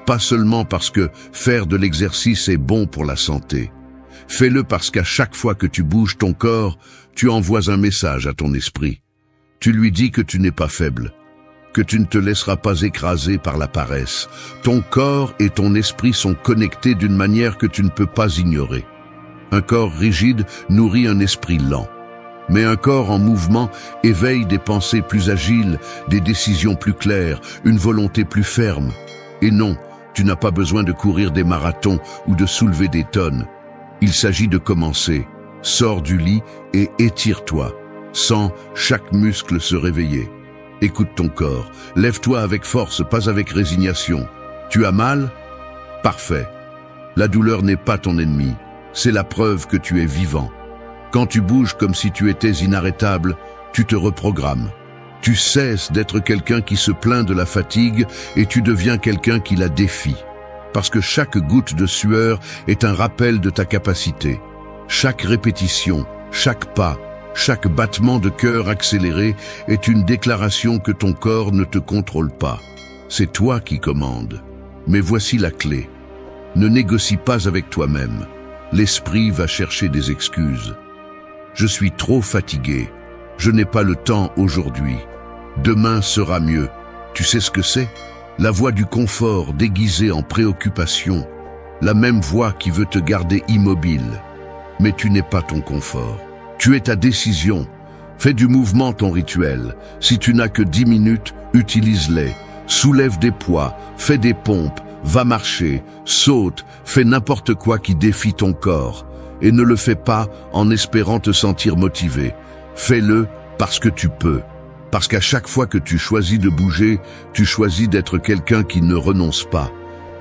Pas seulement parce que faire de l'exercice est bon pour la santé. Fais-le parce qu'à chaque fois que tu bouges ton corps, tu envoies un message à ton esprit. Tu lui dis que tu n'es pas faible, que tu ne te laisseras pas écraser par la paresse. Ton corps et ton esprit sont connectés d'une manière que tu ne peux pas ignorer. Un corps rigide nourrit un esprit lent. Mais un corps en mouvement éveille des pensées plus agiles, des décisions plus claires, une volonté plus ferme. Et non, tu n'as pas besoin de courir des marathons ou de soulever des tonnes. Il s'agit de commencer. Sors du lit et étire-toi. Sens chaque muscle se réveiller. Écoute ton corps. Lève-toi avec force, pas avec résignation. Tu as mal? Parfait. La douleur n'est pas ton ennemi. C'est la preuve que tu es vivant. Quand tu bouges comme si tu étais inarrêtable, tu te reprogrammes. Tu cesses d'être quelqu'un qui se plaint de la fatigue et tu deviens quelqu'un qui la défie. Parce que chaque goutte de sueur est un rappel de ta capacité. Chaque répétition, chaque pas, chaque battement de cœur accéléré est une déclaration que ton corps ne te contrôle pas. C'est toi qui commandes. Mais voici la clé. Ne négocie pas avec toi-même. L'esprit va chercher des excuses. Je suis trop fatigué. Je n'ai pas le temps aujourd'hui. Demain sera mieux. Tu sais ce que c'est? La voix du confort déguisée en préoccupation. La même voix qui veut te garder immobile. Mais tu n'es pas ton confort. Tu es ta décision. Fais du mouvement ton rituel. Si tu n'as que 10 minutes, utilise-les. Soulève des poids, fais des pompes, va marcher, saute, fais n'importe quoi qui défie ton corps. Et ne le fais pas en espérant te sentir motivé. Fais-le parce que tu peux. Parce qu'à chaque fois que tu choisis de bouger, tu choisis d'être quelqu'un qui ne renonce pas.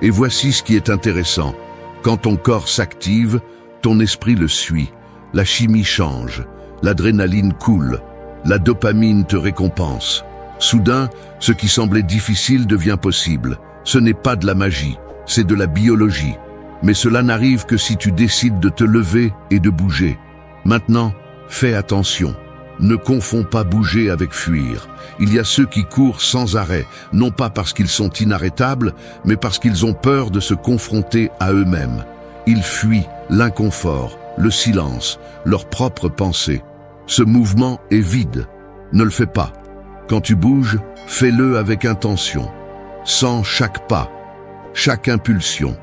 Et voici ce qui est intéressant. Quand ton corps s'active, ton esprit le suit. La chimie change. L'adrénaline coule. La dopamine te récompense. Soudain, ce qui semblait difficile devient possible. Ce n'est pas de la magie, c'est de la biologie. Mais cela n'arrive que si tu décides de te lever et de bouger. Maintenant, fais attention. Ne confonds pas bouger avec fuir. Il y a ceux qui courent sans arrêt, non pas parce qu'ils sont inarrêtables, mais parce qu'ils ont peur de se confronter à eux-mêmes. Ils fuient l'inconfort, le silence, leurs propres pensées. Ce mouvement est vide. Ne le fais pas. Quand tu bouges, fais-le avec intention. Sens chaque pas, chaque impulsion.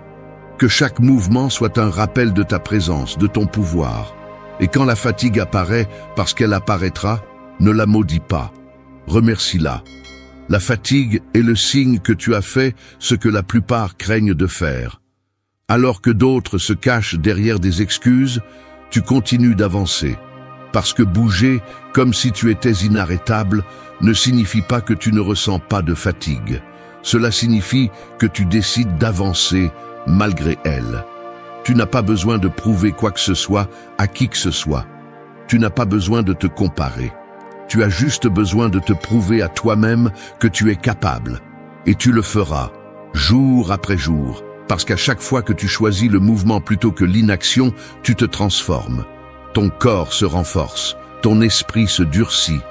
Que chaque mouvement soit un rappel de ta présence, de ton pouvoir. Et quand la fatigue apparaît, parce qu'elle apparaîtra, ne la maudis pas. Remercie-la. La fatigue est le signe que tu as fait ce que la plupart craignent de faire. Alors que d'autres se cachent derrière des excuses, tu continues d'avancer. Parce que bouger, comme si tu étais inarrêtable, ne signifie pas que tu ne ressens pas de fatigue. Cela signifie que tu décides d'avancer malgré elle. Tu n'as pas besoin de prouver quoi que ce soit à qui que ce soit. Tu n'as pas besoin de te comparer. Tu as juste besoin de te prouver à toi-même que tu es capable. Et tu le feras, jour après jour, parce qu'à chaque fois que tu choisis le mouvement plutôt que l'inaction, tu te transformes. Ton corps se renforce, ton esprit se durcit.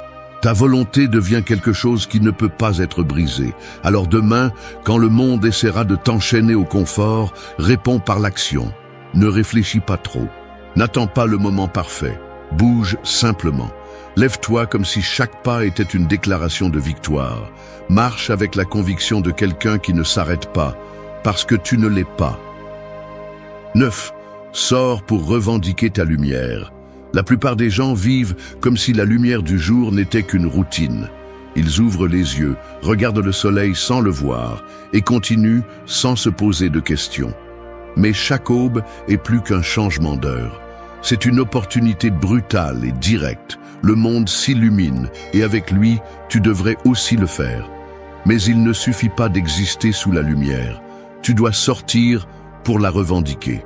Ta volonté devient quelque chose qui ne peut pas être brisé. Alors demain, quand le monde essaiera de t'enchaîner au confort, réponds par l'action. Ne réfléchis pas trop. N'attends pas le moment parfait. Bouge simplement. Lève-toi comme si chaque pas était une déclaration de victoire. Marche avec la conviction de quelqu'un qui ne s'arrête pas, parce que tu ne l'es pas. 9. Sors pour revendiquer ta lumière. La plupart des gens vivent comme si la lumière du jour n'était qu'une routine. Ils ouvrent les yeux, regardent le soleil sans le voir et continuent sans se poser de questions. Mais chaque aube est plus qu'un changement d'heure. C'est une opportunité brutale et directe. Le monde s'illumine et avec lui, tu devrais aussi le faire. Mais il ne suffit pas d'exister sous la lumière. Tu dois sortir pour la revendiquer.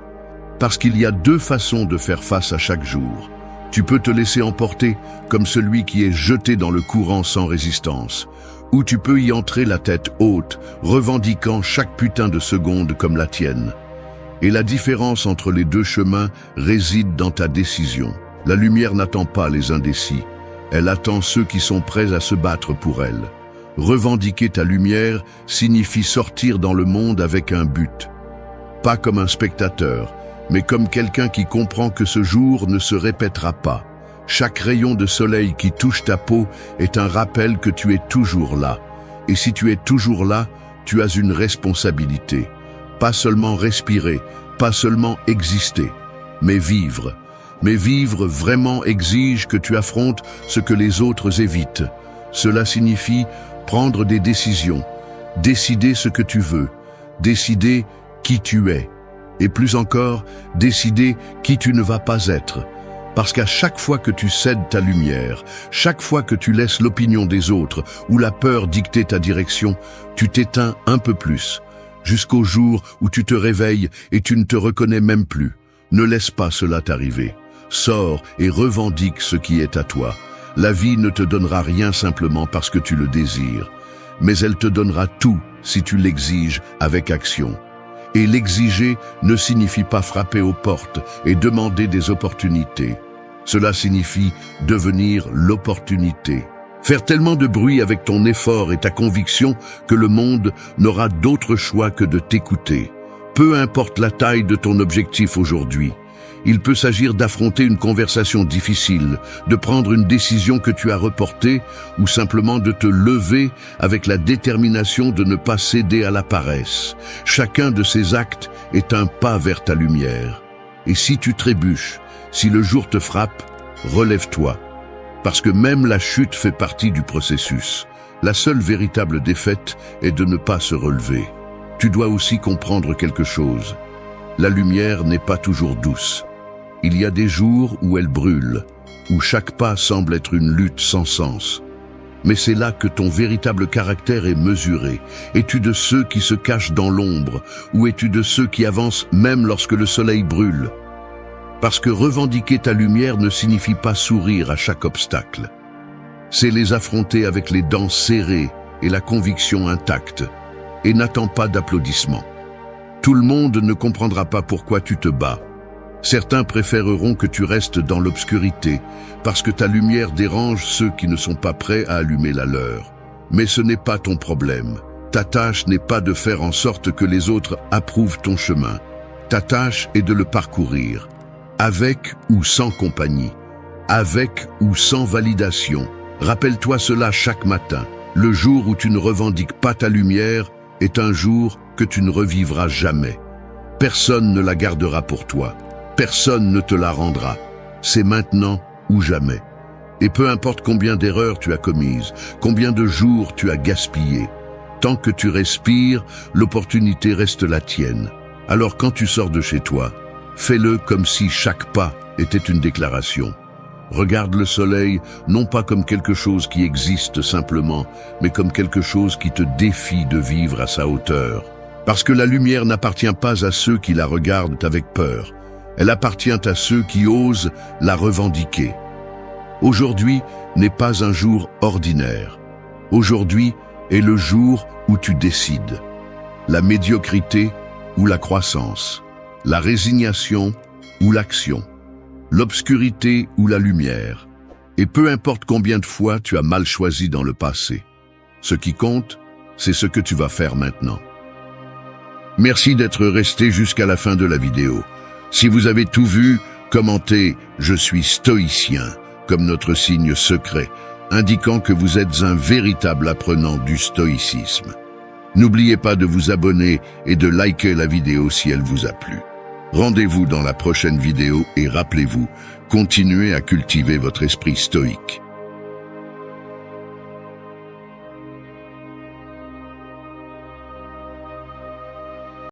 Parce qu'il y a deux façons de faire face à chaque jour. Tu peux te laisser emporter comme celui qui est jeté dans le courant sans résistance. Ou tu peux y entrer la tête haute, revendiquant chaque putain de seconde comme la tienne. Et la différence entre les deux chemins réside dans ta décision. La lumière n'attend pas les indécis. Elle attend ceux qui sont prêts à se battre pour elle. Revendiquer ta lumière signifie sortir dans le monde avec un but. Pas comme un spectateur, mais comme quelqu'un qui comprend que ce jour ne se répétera pas. Chaque rayon de soleil qui touche ta peau est un rappel que tu es toujours là. Et si tu es toujours là, tu as une responsabilité. Pas seulement respirer, pas seulement exister, mais vivre. Mais vivre vraiment exige que tu affrontes ce que les autres évitent. Cela signifie prendre des décisions, décider ce que tu veux, décider qui tu es. Et plus encore, décider qui tu ne vas pas être. Parce qu'à chaque fois que tu cèdes ta lumière, chaque fois que tu laisses l'opinion des autres ou la peur dicter ta direction, tu t'éteins un peu plus, jusqu'au jour où tu te réveilles et tu ne te reconnais même plus. Ne laisse pas cela t'arriver. Sors et revendique ce qui est à toi. La vie ne te donnera rien simplement parce que tu le désires, mais elle te donnera tout si tu l'exiges avec action. Et l'exiger ne signifie pas frapper aux portes et demander des opportunités. Cela signifie devenir l'opportunité. Faire tellement de bruit avec ton effort et ta conviction que le monde n'aura d'autre choix que de t'écouter. Peu importe la taille de ton objectif aujourd'hui. Il peut s'agir d'affronter une conversation difficile, de prendre une décision que tu as reportée ou simplement de te lever avec la détermination de ne pas céder à la paresse. Chacun de ces actes est un pas vers ta lumière. Et si tu trébuches, si le jour te frappe, relève-toi. Parce que même la chute fait partie du processus. La seule véritable défaite est de ne pas se relever. Tu dois aussi comprendre quelque chose. La lumière n'est pas toujours douce. Il y a des jours où elle brûle, où chaque pas semble être une lutte sans sens. Mais c'est là que ton véritable caractère est mesuré. Es-tu de ceux qui se cachent dans l'ombre, ou es-tu de ceux qui avancent même lorsque le soleil brûle? Parce que revendiquer ta lumière ne signifie pas sourire à chaque obstacle. C'est les affronter avec les dents serrées et la conviction intacte. Et n'attends pas d'applaudissements. Tout le monde ne comprendra pas pourquoi tu te bats. Certains préféreront que tu restes dans l'obscurité, parce que ta lumière dérange ceux qui ne sont pas prêts à allumer la leur. Mais ce n'est pas ton problème. Ta tâche n'est pas de faire en sorte que les autres approuvent ton chemin. Ta tâche est de le parcourir, avec ou sans compagnie, avec ou sans validation. Rappelle-toi cela chaque matin. Le jour où tu ne revendiques pas ta lumière est un jour que tu ne revivras jamais. Personne ne la gardera pour toi. Personne ne te la rendra. C'est maintenant ou jamais. Et peu importe combien d'erreurs tu as commises, combien de jours tu as gaspillé, tant que tu respires, l'opportunité reste la tienne. Alors quand tu sors de chez toi, fais-le comme si chaque pas était une déclaration. Regarde le soleil, non pas comme quelque chose qui existe simplement, mais comme quelque chose qui te défie de vivre à sa hauteur. Parce que la lumière n'appartient pas à ceux qui la regardent avec peur. Elle appartient à ceux qui osent la revendiquer. Aujourd'hui n'est pas un jour ordinaire. Aujourd'hui est le jour où tu décides. La médiocrité ou la croissance. La résignation ou l'action. L'obscurité ou la lumière. Et peu importe combien de fois tu as mal choisi dans le passé. Ce qui compte, c'est ce que tu vas faire maintenant. Merci d'être resté jusqu'à la fin de la vidéo. Si vous avez tout vu, commentez « Je suis stoïcien » comme notre signe secret, indiquant que vous êtes un véritable apprenant du stoïcisme. N'oubliez pas de vous abonner et de liker la vidéo si elle vous a plu. Rendez-vous dans la prochaine vidéo et rappelez-vous, continuez à cultiver votre esprit stoïque.